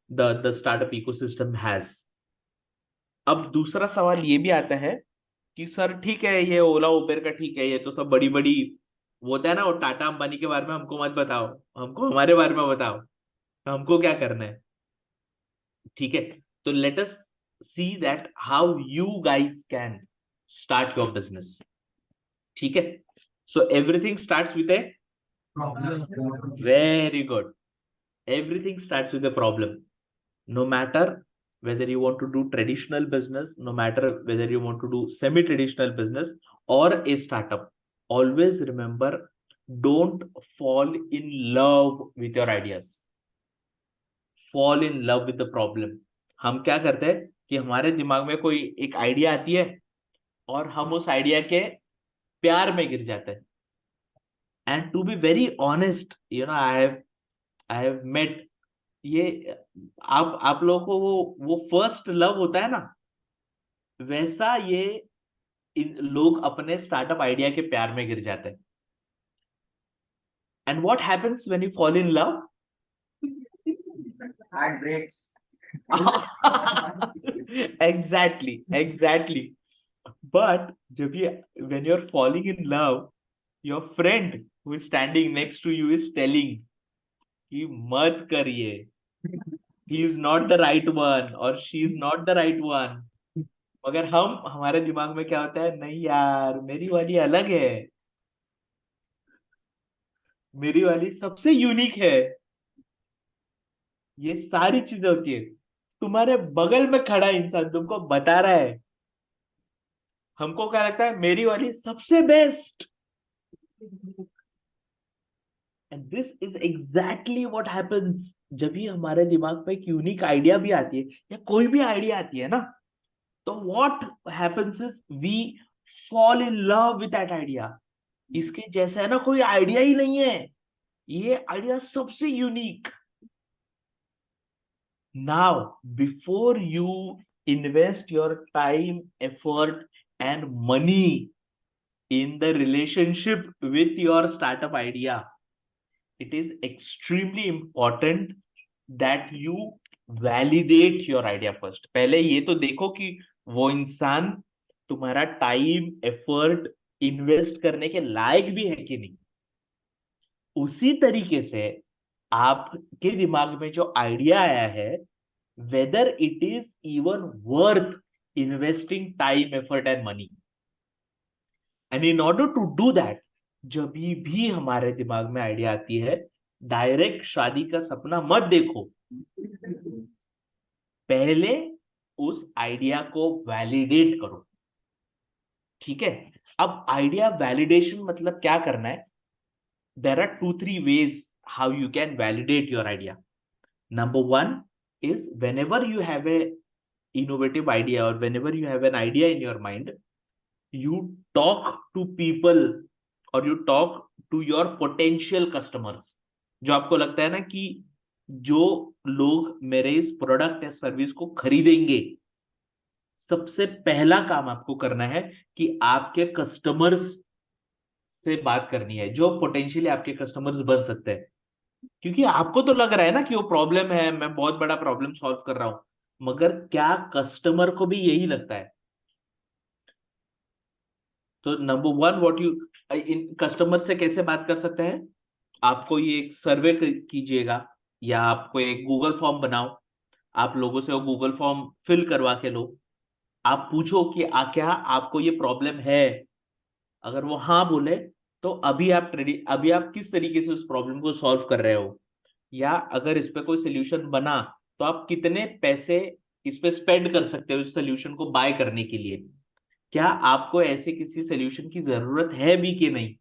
the startup ecosystem has. अब दूसरा सवाल ये भी आता है कि sir ठीक है, ये ओला उबेर का ठीक है, ये तो सब बड़ी बड़ी वो होता है ना, वो टाटा अंबानी के बारे में हमको मत बताओ, हमको हमारे बारे में बताओ, हमको क्या करना है. ठीक है, तो let us see that how you guys can start your business. ठीक है, so everything starts with a very good. Everything starts with a problem. No matter whether you want to do traditional business, no matter whether you want to do semi-traditional business or a startup, always remember, don't fall in love with your ideas. Fall in love with the problem. हम क्या करते हैं कि हमारे दिमाग में कोई एक आइडिया आती है और हम उस आइडिया के प्यार में गिर जाते हैं. And to be very honest, I have met ये आप लोगों को वो फर्स्ट लव होता है ना, वैसा ये लोग अपने स्टार्टअप आइडिया के प्यार में गिर जाते हैं. And what happens when you fall in love? Heart breaks. Exactly. But जब ये when you're falling in love, your friend who is standing next to you is telling कि मत करिए, he is not the right one or she is not the right one. मगर हमारे दिमाग में क्या होता है, नहीं यार मेरी वाली अलग है, मेरी वाली सबसे यूनिक है. ये सारी चीजें होती है. तुम्हारे बगल में खड़ा इंसान तुमको बता रहा है, हमको क्या लगता है, मेरी वाली सबसे best. And this is exactly what happens जब भी हमारे दिमाग में एक यूनिक आइडिया भी आती है या कोई भी आइडिया आती है ना, तो what happens is we fall in love with that idea. इसके जैसा है ना कोई आइडिया ही नहीं है, ये आइडिया सबसे unique. Now before you invest your time, effort and money in the relationship with your startup idea, it is extremely important that you validate your idea first. पहले ये तो देखो कि वो इंसान तुम्हारा टाइम एफर्ट इन्वेस्ट करने के लायक भी है कि नहीं. उसी तरीके से आपके दिमाग में जो आइडिया आया है, whether it is even worth investing time, effort and money. And in order to do that, जब भी हमारे दिमाग में आइडिया आती है, डायरेक्ट शादी का सपना मत देखो, पहले उस आइडिया को वैलिडेट करो. ठीक है, अब आइडिया वैलिडेशन मतलब क्या करना है? There are 2-3 ways how you can validate your idea. Number one is whenever you have a innovative idea or whenever you have an idea in your mind, you talk to people or you talk to your potential customers. जो आपको लगता है ना कि जो लोग मेरे इस प्रोडक्ट या सर्विस को खरीदेंगे, सबसे पहला काम आपको करना है कि आपके कस्टमर्स से बात करनी है जो पोटेंशियली आपके कस्टमर्स बन सकते हैं, क्योंकि आपको तो लग रहा है ना कि वो प्रॉब्लम है, मैं बहुत बड़ा प्रॉब्लम सॉल्व कर रहा हूं, मगर क्या कस्टमर को भी यही लगता है? तो number one, what you in customer से कैसे बात कर सकते हैं? आपको ये एक सर्वे कीजिएगा, या आपको एक गूगल फॉर्म बनाओ, आप लोगों से वो गूगल फॉर्म फिल करवा के लो, आप पूछो कि क्या आपको ये प्रॉब्लम है? अगर वो हाँ बोले तो अभी आप किस तरीके से उस प्रॉब्लम को सॉल्व कर रहे हो, या अगर इस पे कोई सोल्यूशन बना तो आप कितने पैसे इस पे स्पेंड कर सकते हो इस सोल्यूशन को बाय करने के लिए, क्या आपको ऐसे किसी सोल्यूशन की जरूरत है भी कि नहीं?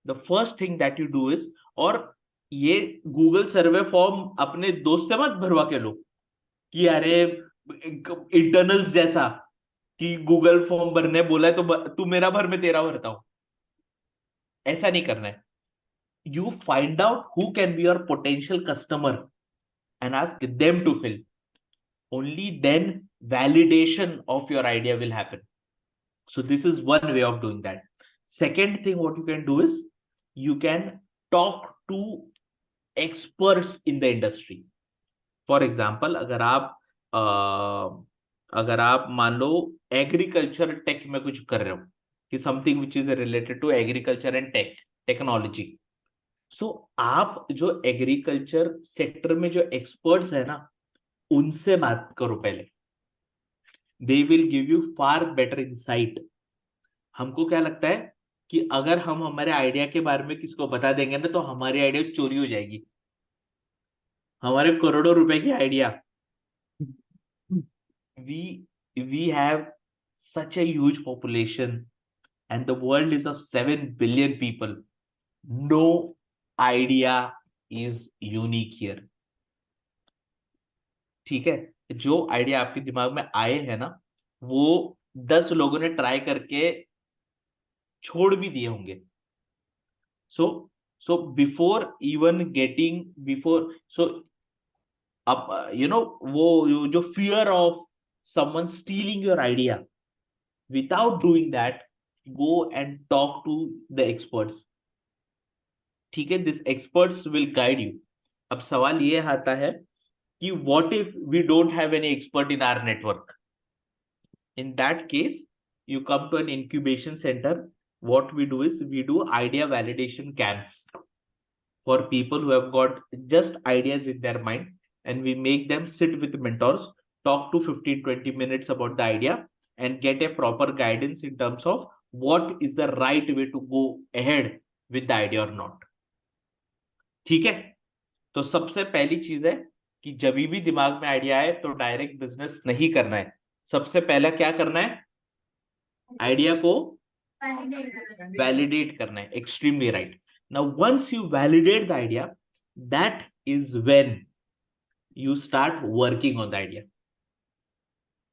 The first thing that you do is, और ये गूगल सर्वे फॉर्म अपने दोस्त से मत भरवा के लो कि अरे इंटरनल्स जैसा कि गूगल फॉर्म भरने बोला है तो तू मेरा भर, मैं तेरा भरता हूं। ऐसा नहीं करना है। You find out who can be your potential customer and ask them to fill, only then validation of your idea will happen. So this is one way of doing that. Second thing what you can do is you can talk to experts in the industry. For example, अगर आप मान लो agriculture take में कुछ कर रहे हो, कि something which is related to agriculture and technology, so आप जो एग्रीकल्चर सेक्टर में जो एक्सपर्ट्स है ना, उनसे बात करो पहले। They will give you far better insight. हमको क्या लगता है कि अगर हम हमारे आइडिया के बारे में किसको बता देंगे ना, तो हमारी आइडिया चोरी हो जाएगी, हमारे करोड़ों रुपए की idea. we have such a huge population and the world is of 7 billion people. No idea is unique here. ठीक है, जो आइडिया आपके दिमाग में आए हैं ना, वो 10 लोगों ने ट्राई करके छोड़ भी दिए होंगे। सो बिफोर अब वो जो fear of someone stealing your idea, without doing that go and talk to the experts. ठीक है, this experts will guide you. अब सवाल ये आता है कि what if we don't have any expert in our network? In that case, you come to an incubation center. What we do is we do idea validation camps for people who have got just ideas in their mind, and we make them sit with mentors, talk to 15-20 minutes about the idea, and get a proper guidance in terms of what is the right way to go ahead with the idea or not. ठीक है, तो सबसे पहली चीज है कि जब भी दिमाग में आइडिया आए तो डायरेक्ट बिजनेस नहीं करना है। सबसे पहला क्या करना है? आइडिया को वैलिडेट करना है। Extremely right. Now once you validate the idea, that is when you start working on the idea.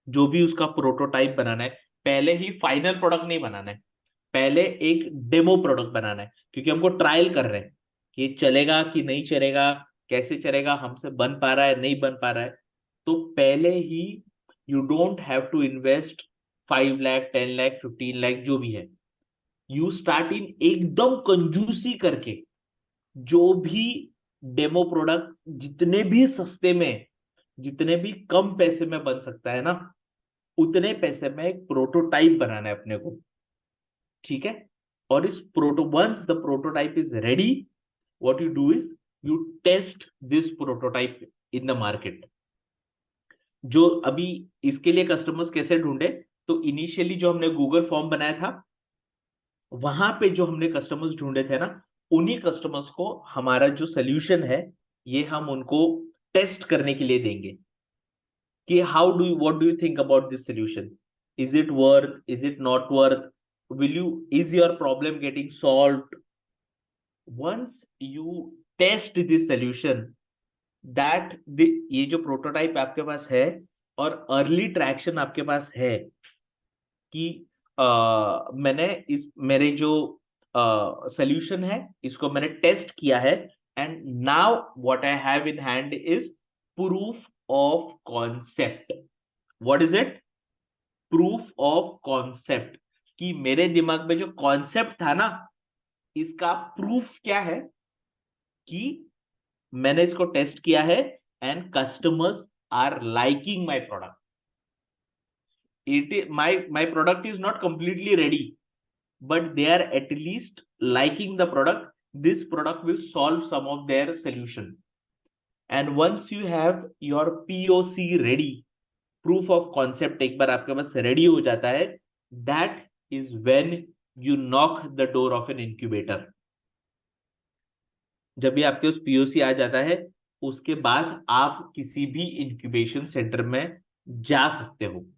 जो भी उसका प्रोटोटाइप बनाना है, पहले ही फाइनल प्रोडक्ट नहीं बनाना है, पहले एक डेमो प्रोडक्ट बनाना है, क्योंकि हमको ट्रायल कर रहे हैं कि चलेगा कि नहीं चलेगा, कैसे चलेगा, हमसे बन पा रहा है नहीं बन पा रहा है। तो पहले ही you don't have to invest 5 lakh 10 lakh 15 lakh जो भी है, यू स्टार्ट इन एकदम कंजूसी करके। जो भी डेमो प्रोडक्ट जितने भी सस्ते में, जितने भी कम पैसे में बन सकता है ना, उतने पैसे में एक प्रोटोटाइप बनाना है अपने को। ठीक है, और इस once the prototype is ready, what you do is you test this prototype in the market. जो अभी इसके लिए कस्टमर्स कैसे ढूंढे, तो इनिशियली जो हमने गूगल फॉर्म बनाया था, वहां पे जो हमने कस्टमर्स ढूंढे थे ना, उन्हीं कस्टमर्स को हमारा जो सोल्यूशन है ये हम उनको टेस्ट करने के लिए देंगे कि what do you think about this solution, is it worth, is it not worth, is your problem getting solved? Once you test this solution, that ये जो प्रोटोटाइप आपके पास है और अर्ली ट्रैक्शन आपके पास है कि मैंने मेरे जो सोल्यूशन है इसको मैंने टेस्ट किया है, and now what I have in hand is proof of concept. What is it? Proof of concept. कि मेरे दिमाग में जो कॉन्सेप्ट था ना, इसका प्रूफ क्या है कि मैंने इसको टेस्ट किया है and customers are liking my product. My product is not completely ready, but they are at least liking the product. This product will solve some of their solution. And once you have your POC ready, proof of concept एक बार आपके पास ready हो जाता है, that is when you knock the door of an incubator. जब भी आपके उस POC आ जाता है, उसके बाद आप किसी भी इंक्यूबेशन सेंटर में जा सकते हो.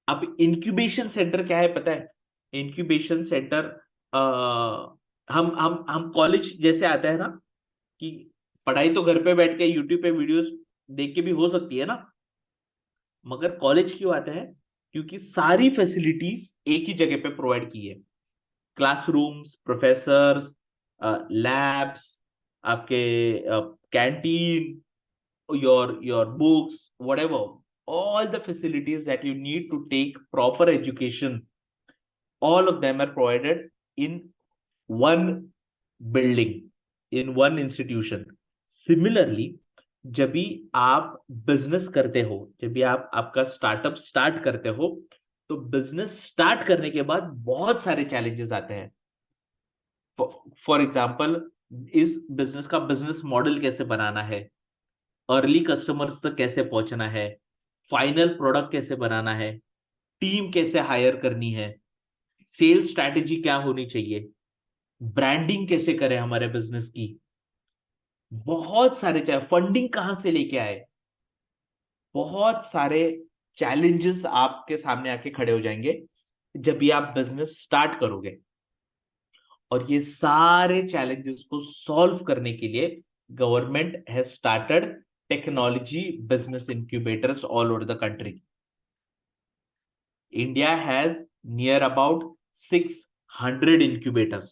अब इंक्यूबेशन सेंटर क्या है पता है? इंक्यूबेशन सेंटर हम कॉलेज जैसे आता है ना, कि पढ़ाई तो घर पे बैठ के यूट्यूब पे वीडियोस देख के भी हो सकती है ना, मगर कॉलेज क्यों आता है? क्योंकि सारी फैसिलिटीज एक ही जगह पे प्रोवाइड की है. क्लासरूम्स, प्रोफेसर्स, लैब्स, आपके canteen, your books, whatever, all the facilities that you need to take proper education, all of them are provided in one building, in one institution. Similarly, जब भी आप business करते हो, जब भी आप आपका स्टार्टअप स्टार्ट करते हो, तो बिजनेस स्टार्ट करने के बाद बहुत सारे चैलेंजेस आते हैं. फॉर एग्जाम्पल, इस बिजनेस का बिजनेस मॉडल कैसे बनाना है, अर्ली कस्टमर्स तक कैसे पहुंचना है, फाइनल प्रोडक्ट कैसे बनाना है, टीम कैसे हायर करनी है, सेल्स स्ट्रैटेजी क्या होनी चाहिए, ब्रांडिंग कैसे करें हमारे बिजनेस की, बहुत सारे, चाहे फंडिंग कहां से लेके आए, बहुत सारे चैलेंजेस आपके सामने आके खड़े हो जाएंगे जब भी आप बिजनेस स्टार्ट करोगे. और ये सारे चैलेंजेस को सॉल्व करने के लिए government has started technology business incubators all over the country. India has near about 600 incubators.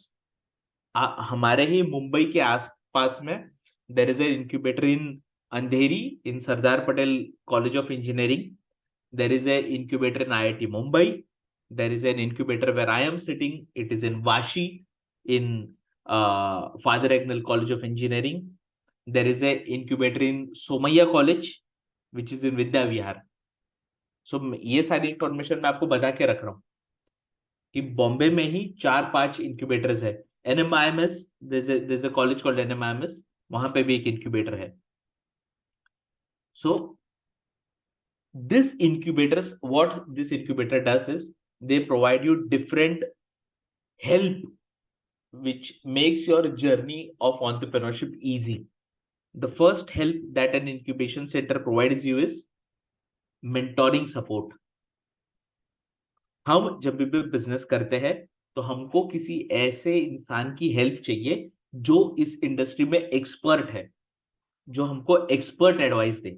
हमारे ही मुंबई के आसपास में there is an incubator in Andheri in Sardar Patel College of Engineering. There is an incubator in IIT Mumbai. There is an incubator where I am sitting. It is in Vashi in Father Agnel College of Engineering. There is a incubator in Somaiya College, which is in Vidya Vihar. So ये सारी information मैं आपको बता के रख रहा हूँ कि बॉम्बे में ही 4-5 इंक्यूबेटर्स है. NMIMS, there's a college called NMIMS, वहां पे भी एक इंक्यूबेटर है. So this incubators, what this incubator does is they provide you different help which makes your journey of entrepreneurship easy. The first help that an incubation center provides you is mentoring support. हम जब भी business करते हैं तो हमको किसी ऐसे इंसान की हेल्प चाहिए जो इस इंडस्ट्री में एक्सपर्ट है, जो हमको expert advice they.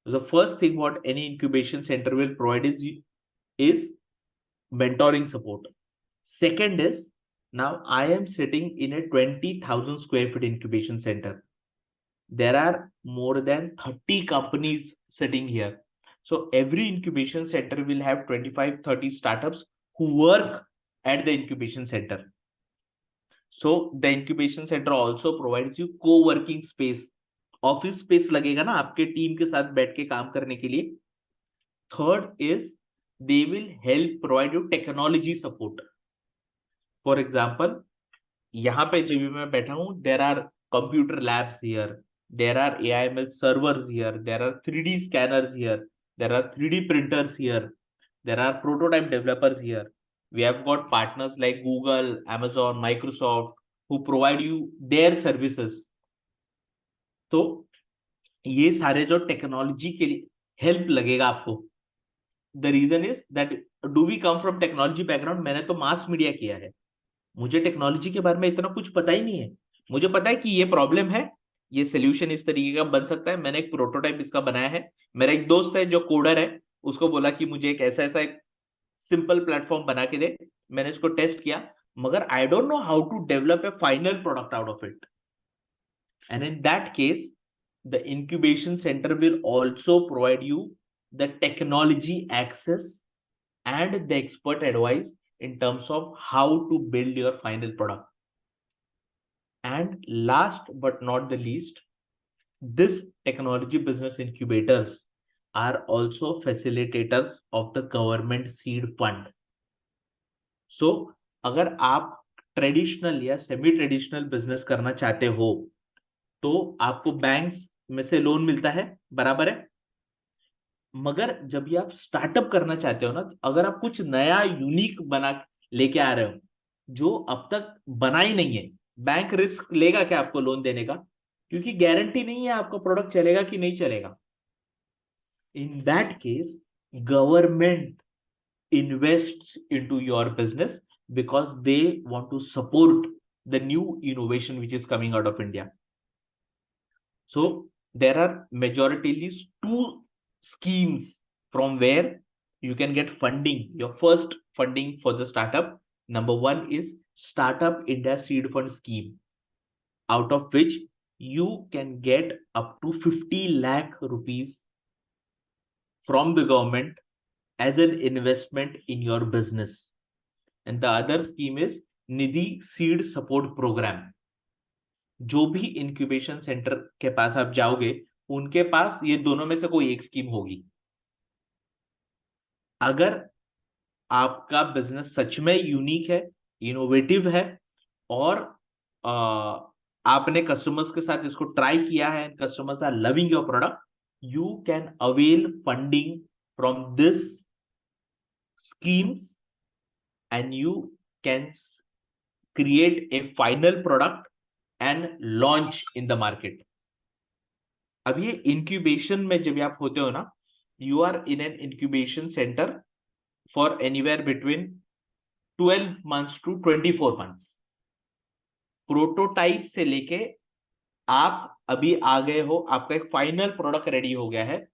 The first thing what any incubation center will provide is mentoring support. Second is, now I am sitting in a 20,000 square feet incubation center. There are more than 30 companies sitting here. So every incubation center will have 25-30 startups who work at the incubation center. So the incubation center also provides you co-working space. Office space लगेगा ना आपके team के साथ बैठ के काम करने के लिए. Third is they will help provide you technology support. For example, यहाँ पे जब भी मैं बैठा हूँ, there are computer labs here. There are AIML servers here. There are 3D scanners here. There are 3D printers here. There are prototype developers here. We have got partners like Google, Amazon, Microsoft who provide you their services. तो ये सारे जो technology के लिए help लगेगा आपको. The reason is that do we come from technology background? मैंने तो मास मीडिया किया है, मुझे टेक्नोलॉजी के बारे में इतना कुछ पता ही नहीं है. मुझे पता है कि ये प्रॉब्लम है, ये सोल्यूशन इस तरीके का बन सकता है. मैंने एक प्रोटोटाइप इसका बनाया है. मेरा एक दोस्त है जो कोडर है, उसको बोला कि मुझे एक ऐसा ऐसा एक सिंपल प्लेटफॉर्म बना के दे. मैंने इसको टेस्ट किया, मगर I don't know how to develop a final product out of it. And in that case the incubation center will also provide you the technology access and the expert advice in terms of how to build your final product. And last but not the least, this technology business incubators are also facilitators of the government seed fund. So अगर आप traditional या semi traditional business करना चाहते हो तो आपको banks में से लोन मिलता है, बराबर है। मगर जब भी आप स्टार्टअप करना चाहते हो ना, अगर आप कुछ नया यूनिक बना लेके आ रहे हो जो अब तक बना ही नहीं है, बैंक रिस्क लेगा क्या आपको लोन देने का? क्योंकि गारंटी नहीं है आपका प्रोडक्ट चलेगा कि नहीं चलेगा। इन that case government invests into your business because they want to support the new innovation which is coming out of India. So there are majoritarily two schemes from where you can get funding, your first funding for the startup. Number one is Startup India Seed Fund Scheme, out of which you can get up to 50 lakh rupees from the government as an investment in your business. And the other scheme is Nidhi Seed Support Program. जो भी incubation centre के पास आप जाओगे उनके पास ये दोनों में से कोई एक स्कीम होगी। अगर आपका बिजनेस सच में यूनिक है, इनोवेटिव है और आपने कस्टमर्स के साथ इसको ट्राई किया है, customers are loving your product, you can avail funding from this schemes and you can create a final product and launch in the market. अब ये incubation में जब आप होते हो ना, you are in an incubation center for anywhere between 12 months to 24 months. Prototype से लेके आप अभी आ गए हो, आपका एक फाइनल प्रोडक्ट रेडी हो गया है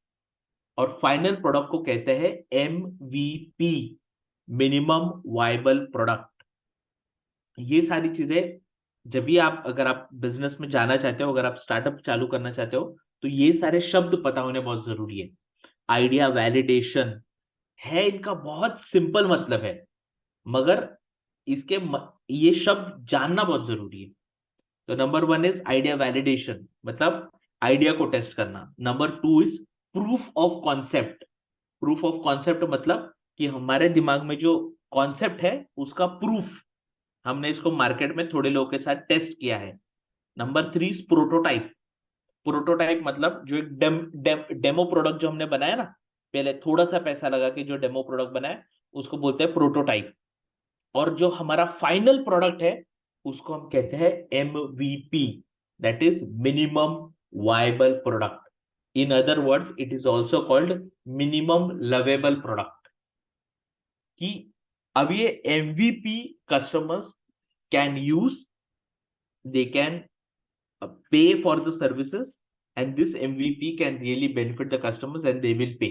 और फाइनल प्रोडक्ट को कहते हैं MVP, मिनिमम वायबल प्रोडक्ट। ये सारी चीजें जब भी आप, अगर आप बिजनेस में जाना चाहते हो, अगर आप स्टार्टअप चालू करना चाहते हो, तो ये सारे शब्द पता होने बहुत जरूरी है। आइडिया वैलिडेशन है, इनका बहुत सिंपल मतलब है, मगर इसके ये शब्द जानना बहुत जरूरी है। तो number one is idea validation, मतलब आइडिया को टेस्ट करना। Number two is proof of concept. Proof of concept मतलब कि हमारे दिमाग में जो कॉन्सेप्ट है उसका प्रूफ, हमने इसको मार्केट में थोड़े लोगों के साथ टेस्ट किया है। Number three is prototype. Prototype मतलब जो एक डेमो प्रोडक्ट जो हमने बनाया ना, पहले थोड़ा सा पैसा लगा के जो डेमो प्रोडक्ट बनाया उसको बोलते हैं प्रोटोटाइप। और जो हमारा फाइनल प्रोडक्ट है उसको हम कहते हैं MVP, that is minimum viable product. In other words it is also called minimum lovable product. कि अब ये MVP customers can use, they can pay for the services and this MVP can really benefit the customers and they will pay.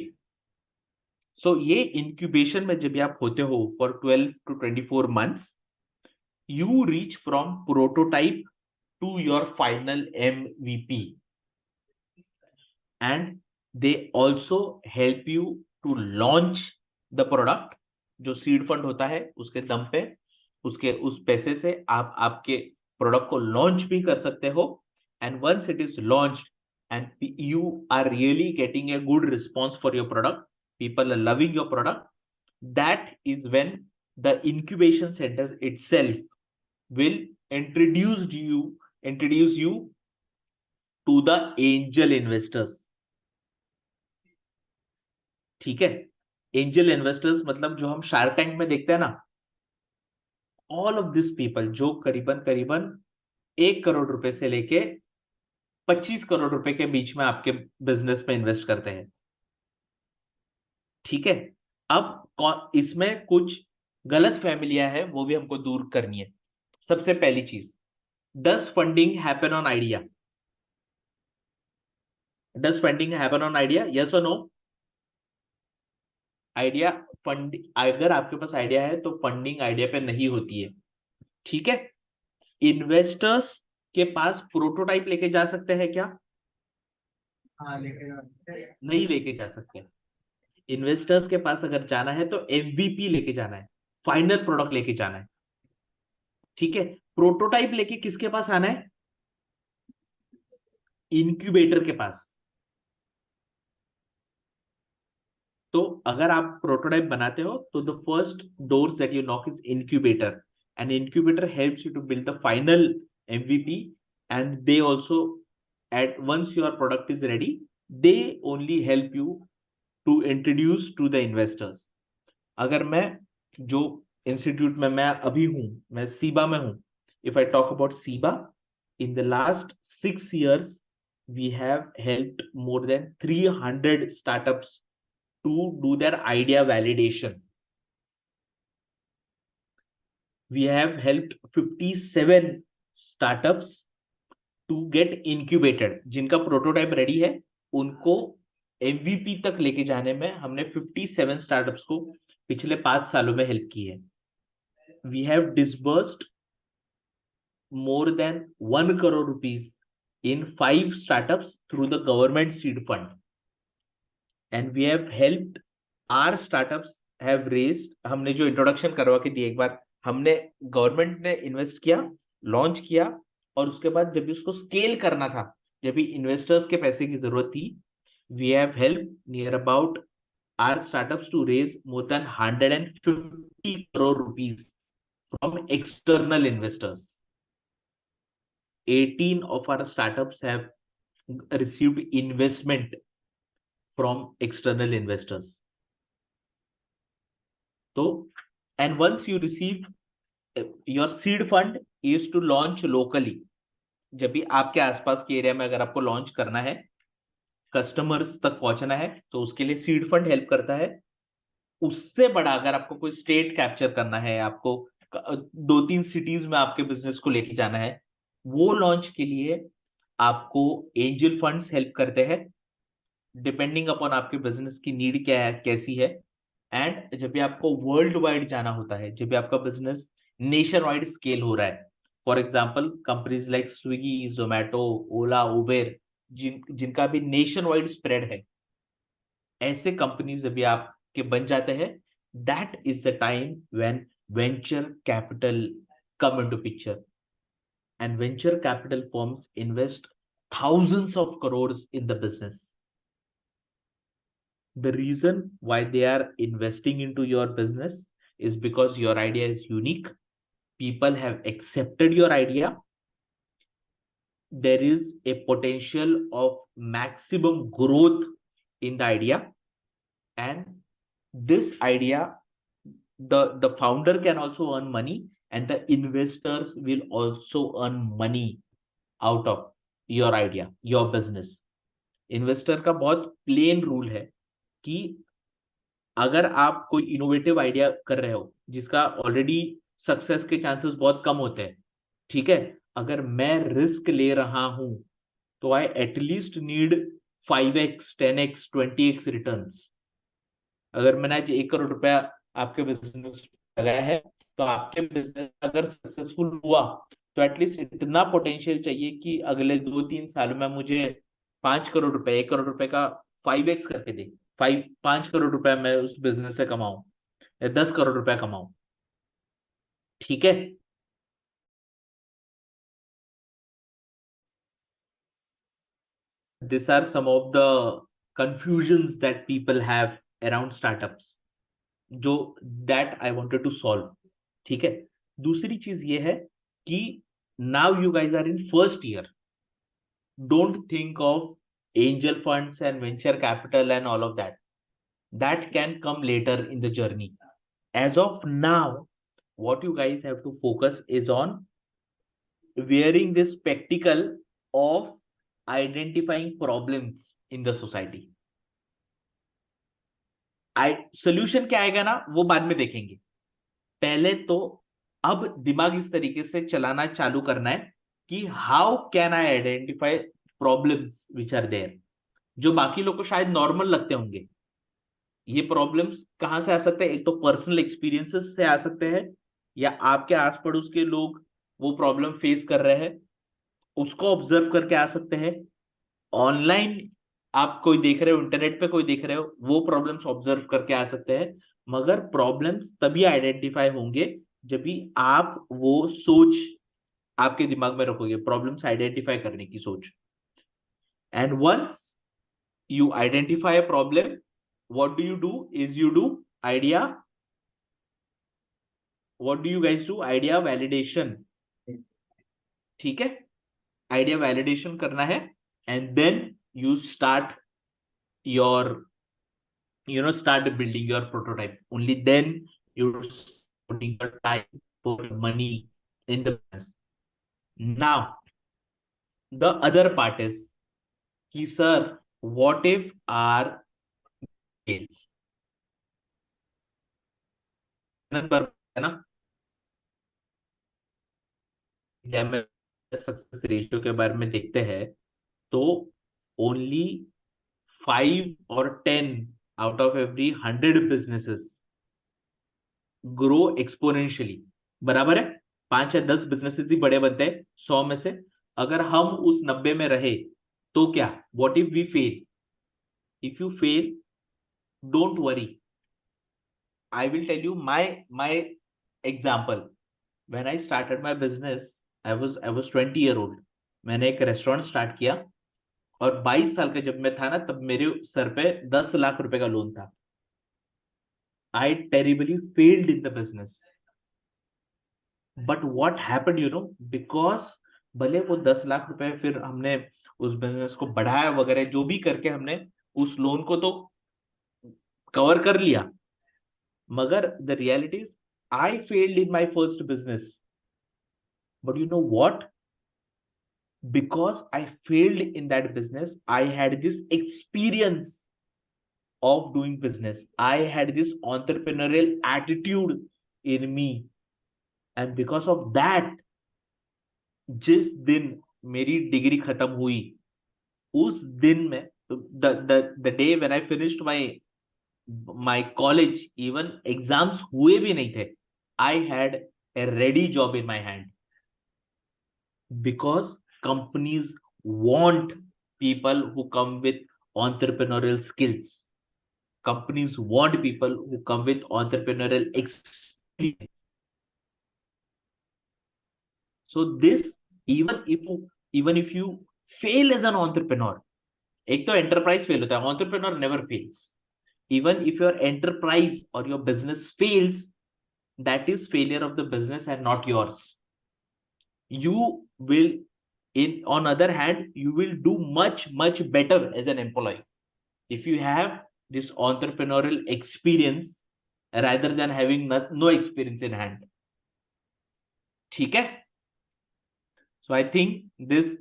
So ये incubation में जब आप होते हो for 12 to 24 months, you reach from prototype to your final MVP, and they also help you to launch the product। जो seed fund होता है उसके दम पे, उसके उस पैसे से आप आपके प्रोडक्ट को लॉन्च भी कर सकते हो। And once it is launched and you are really getting a good response for your product, people are loving your product, that is when the incubation centre itself will introduce you to the angel investors। ठीक है, angel investors मतलब जो हम shark tank में देखते हैं ना, all of this people जो करीबन 1 करोड़ रुपए से लेके 25 करोड़ रुपए के बीच में आपके बिजनेस में इन्वेस्ट करते हैं। ठीक है, अब इसमें कुछ गलत फैमिलियां है, वो भी हमको दूर करनी है। सबसे पहली चीज, does funding happen on idea? Does funding happen on idea, yes और नो? आइडिया फंड, अगर आपके पास आइडिया है तो फंडिंग आइडिया पे नहीं होती है। ठीक है, इन्वेस्टर्स के पास प्रोटोटाइप लेके जा सकते हैं क्या? हाँ, लेके जा सकते हैं। नहीं लेके जा सकते। इन्वेस्टर्स के पास अगर जाना है तो MVP लेके जाना है। फाइनल प्रोडक्ट लेके जाना है, ठीक है। प्रोटोटाइप लेके किसके पास आना है? इनक्यूबेटर के पास। तो अगर आप प्रोटोटाइप बनाते हो तो the first doors that you knock is incubator, and incubator helps you to build the final MVP, and they also, at once your product is ready, they only help you to introduce to the investors. अगर मैं जो institute में मैं अभी हूं, मैं सीबा में हूं, if I talk about CIBA, in the last 6 years we have helped more than 300 startups to do their idea validation. We have helped 57 startups to get incubated. जिनका प्रोटोटाइप रेडी है उनको MVP तक लेके जाने में हमने 57 स्टार्टअप्स को पिछले 5 सालों में हेल्प की है. We have disbursed more than 1 crore rupees in 5 startups through the government seed fund. And we have helped our startups have raised, हमने जो इंट्रोडक्शन करवा के दिए एक बार, हमने गवर्नमेंट ने इन्वेस्ट किया, लॉन्च किया, और उसके बाद जब उसको स्केल करना था, जब भी इन्वेस्टर्स के पैसे की जरूरत थी, we have helped near about our startups to raise more than 150 crore rupees from external investors. 18 of our startups have received investment from external investors. So, and once you receive your seed fund is to launch locally. जब भी आपके आसपास के area में अगर आपको launch करना है, कस्टमर्स तक पहुंचना है, तो उसके लिए सीड फंड हेल्प करता है. उससे बड़ा अगर आपको कोई स्टेट कैप्चर करना है, आपको 2-3 सिटीज में आपके बिजनेस को लेके जाना है, वो लॉन्च के लिए आपको एंजल फंड्स हेल्प करते हैं, डिपेंडिंग अपॉन आपके बिजनेस की नीड क्या है, कैसी है. एंड जब भी आपको वर्ल्ड वाइड जाना होता है, जब भी आपका बिजनेस नेशन वाइड स्केल हो रहा है, for example companies like Swiggy, Zomato, Ola, Uber, जिनका भी नेशन वाइड स्प्रेड है, ऐसे कंपनीज जब भी आपके बन जाते हैं, that is the time when venture capital come into picture. And venture capital firms invest thousands of crores in the business. The reason why they are investing into your business is because your idea is unique. People have accepted your idea. There is a potential of maximum growth in the idea. And this idea, the founder can also earn money, and the investors will also earn money out of your idea, your business. Investor का बहुत plane rule है कि अगर आप कोई innovative idea कर रहे हो जिसका ऑलरेडी सक्सेस के चांसेस बहुत कम होते हैं, ठीक है, अगर मैं रिस्क ले रहा हूं तो I at least need 5x 10x 20x returns. अगर मैंने आज 1 करोड़ रुपया आपके बिजनेस लगाया है, तो आपके बिजनेस अगर सक्सेसफुल हुआ तो एटलीस्ट इतना पोटेंशियल चाहिए कि अगले 2-3 साल में मुझे 5 करोड़ रुपए, 1 करोड़ रुपए का 5x करके दे. 5 करोड़ रुपए मैं उस बिजनेस से कमाऊं या 10 करोड़ रुपया कमाऊं, ठीक है. These are some of the confusions that people have around startups, जो that I wanted to solve. ठीक है. दूसरी चीज ये है कि now you guys are in first year. Don't think of angel funds and venture capital and all of that. That can come later in the journey. As of now, what you guys have to focus is on wearing this spectacle of identifying problems in the society. Solution क्या आएगा ना, वो बाद में देखेंगे. पहले तो अब दिमाग इस तरीके से चलाना चालू करना है कि how can I identify problems which are there, जो बाकी लोग को शायद नॉर्मल लगते होंगे. ये प्रॉब्लम्स कहां से आ सकते हैं? एक तो पर्सनल एक्सपीरियंसेस से आ सकते हैं, या आपके आस पड़ोस के लोग वो प्रॉब्लम फेस कर रहे हैं, उसको ऑब्जर्व करके आ सकते हैं. ऑनलाइन आप कोई देख रहे हो इंटरनेट पे, कोई देख रहे हो, वो प्रॉब्लम्स ऑब्जर्व करके आ सकते हैं। मगर प्रॉब्लम्स तभी आइडेंटिफाई होंगे जब भी आप वो सोच आपके दिमाग में रखोगे, प्रॉब्लम्स आइडेंटिफाई करने की सोच। And once you identify a problem, what do you do is you do idea, what do you guys do, idea validation। ठीक है, आइडिया वैलिडेशन करना है, and then you start your start building your prototype, only then you're putting your time for money in the business। Now the other part is कि sir, what if our fails, है ना, जब मैं success ratio के बारे में देखते हैं तो only 5 or 10 out of every 100 businesses grow exponentially. बराबर है, 5 या 10 बिजनेसेस ही बड़े बनते हैं 100 में से। अगर हम उस 90 में रहे तो क्या, what if we fail? If you fail, don't worry, I will tell you my example. When I started my business, I was 20 year old। मैंने एक रेस्टोरेंट स्टार्ट किया, और 22 साल का जब मैं था ना, तब मेरे सर पे 10 लाख रुपए का लोन था। I terribly failed in the business, but what happened because भले वो 10 लाख रुपए फिर हमने उस बिजनेस को बढ़ाया वगैरह, जो भी करके हमने उस लोन को तो कवर कर लिया, मगर the reality is I failed in my first business. But you know what, because I failed in that business, I had this experience of doing business, I had this entrepreneurial attitude in me, and because of that, जिस दिन मेरी degree खत्म हुई, उस दिन में, the day when I finished my college, even exams हुए भी नहीं थे, I had a ready job in my hand, because companies want people who come with entrepreneurial skills, companies want people who come with entrepreneurial experience। So this, even if you fail as an entrepreneur, एक तो enterprise fail होता है, entrepreneur never fails। Even if your enterprise or your business fails, that is failure of the business and not yours। You will, on other hand, you will do much better as an employee if you have this entrepreneurial experience rather than having no experience in hand। ठीक है, so I think this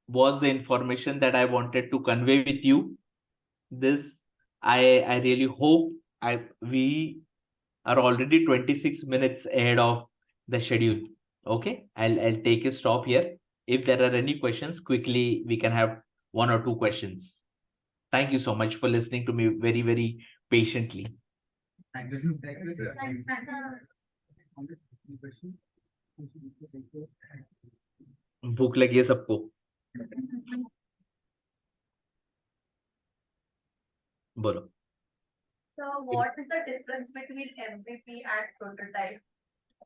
was the information that I wanted to convey with you। This, I really hope, we are already 26 minutes ahead of the schedule। Okay, I'll take a stop here। If there are any questions, quickly we can have 1 or 2 questions। Thank you so much for listening to me very patiently। Thank you. Thank you, sir. Thanks, sir. भूख लगी है सबको? बोलो। So what is the difference between MVP and prototype?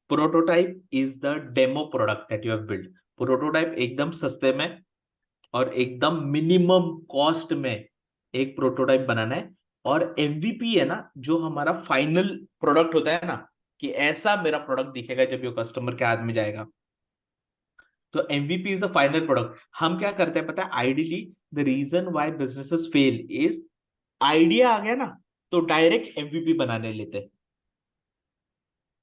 Prototype is the demo product that you have build. Prototype एकदम सस्ते में और एकदम मिनिमम कॉस्ट में एक प्रोटोटाइप बनाना है, और एमवीपी है ना, जो हमारा फाइनल प्रोडक्ट होता है ना, कि ऐसा मेरा प्रोडक्ट दिखेगा जब ये कस्टमर के हाथ में जाएगा। तो MVP is a final product. हम क्या करते हैं पता है, ideally the reason why businesses fail is, idea आ गया ना तो डायरेक्ट एमवीपी बनाने लेते हैं।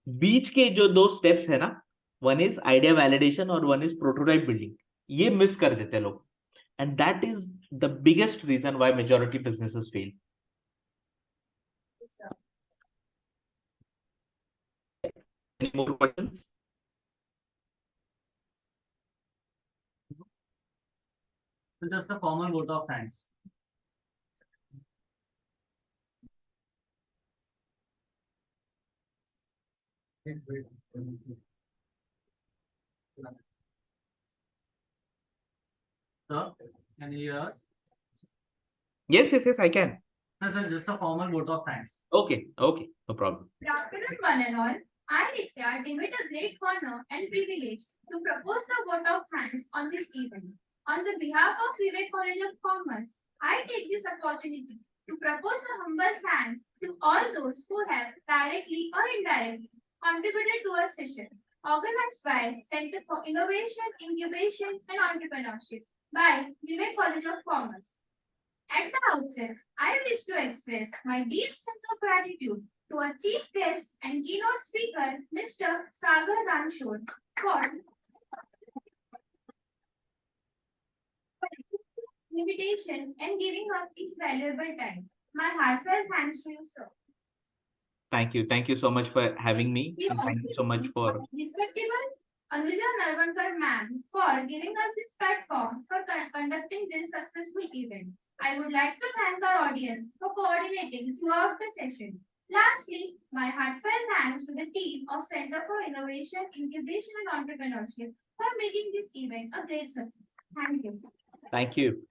बीच के जो 2 स्टेप्स है ना, वन इज आइडिया वैलिडेशन और वन इज प्रोटोटाइप बिल्डिंग, ये मिस कर देते हैं लोग, and that is the biggest reason why majority businesses fail. Yes, sir. Any more questions? So just a common vote of thanks. Sir, any years? Yes, I can. No, sir, just a formal vote of thanks. Okay, no problem. Good afternoon, one and all. I declare it a great honor and privilege to propose the vote of thanks on this event. On the behalf of Vivek College of Commerce, I take this opportunity to propose a humble thanks to all those who have directly or indirectly contributed to our session, organized by Center for Innovation, Incubation and Entrepreneurship by Vivek College of Commerce. At the outset, I wish to express my deep sense of gratitude to our chief guest and keynote speaker, Mr. Sagar Ranchod, for invitation and giving up his valuable time. My heartfelt thanks to you, sir. Thank you so much for having me. We And also thank you so much for respectable Anuja Narvankar ma'am for giving us this platform for conducting this successful event. I would like to thank our audience for coordinating throughout the session. Lastly, my heartfelt thanks to the team of Center for Innovation, Incubation and Entrepreneurship for making this event a great success. Thank you. thank you.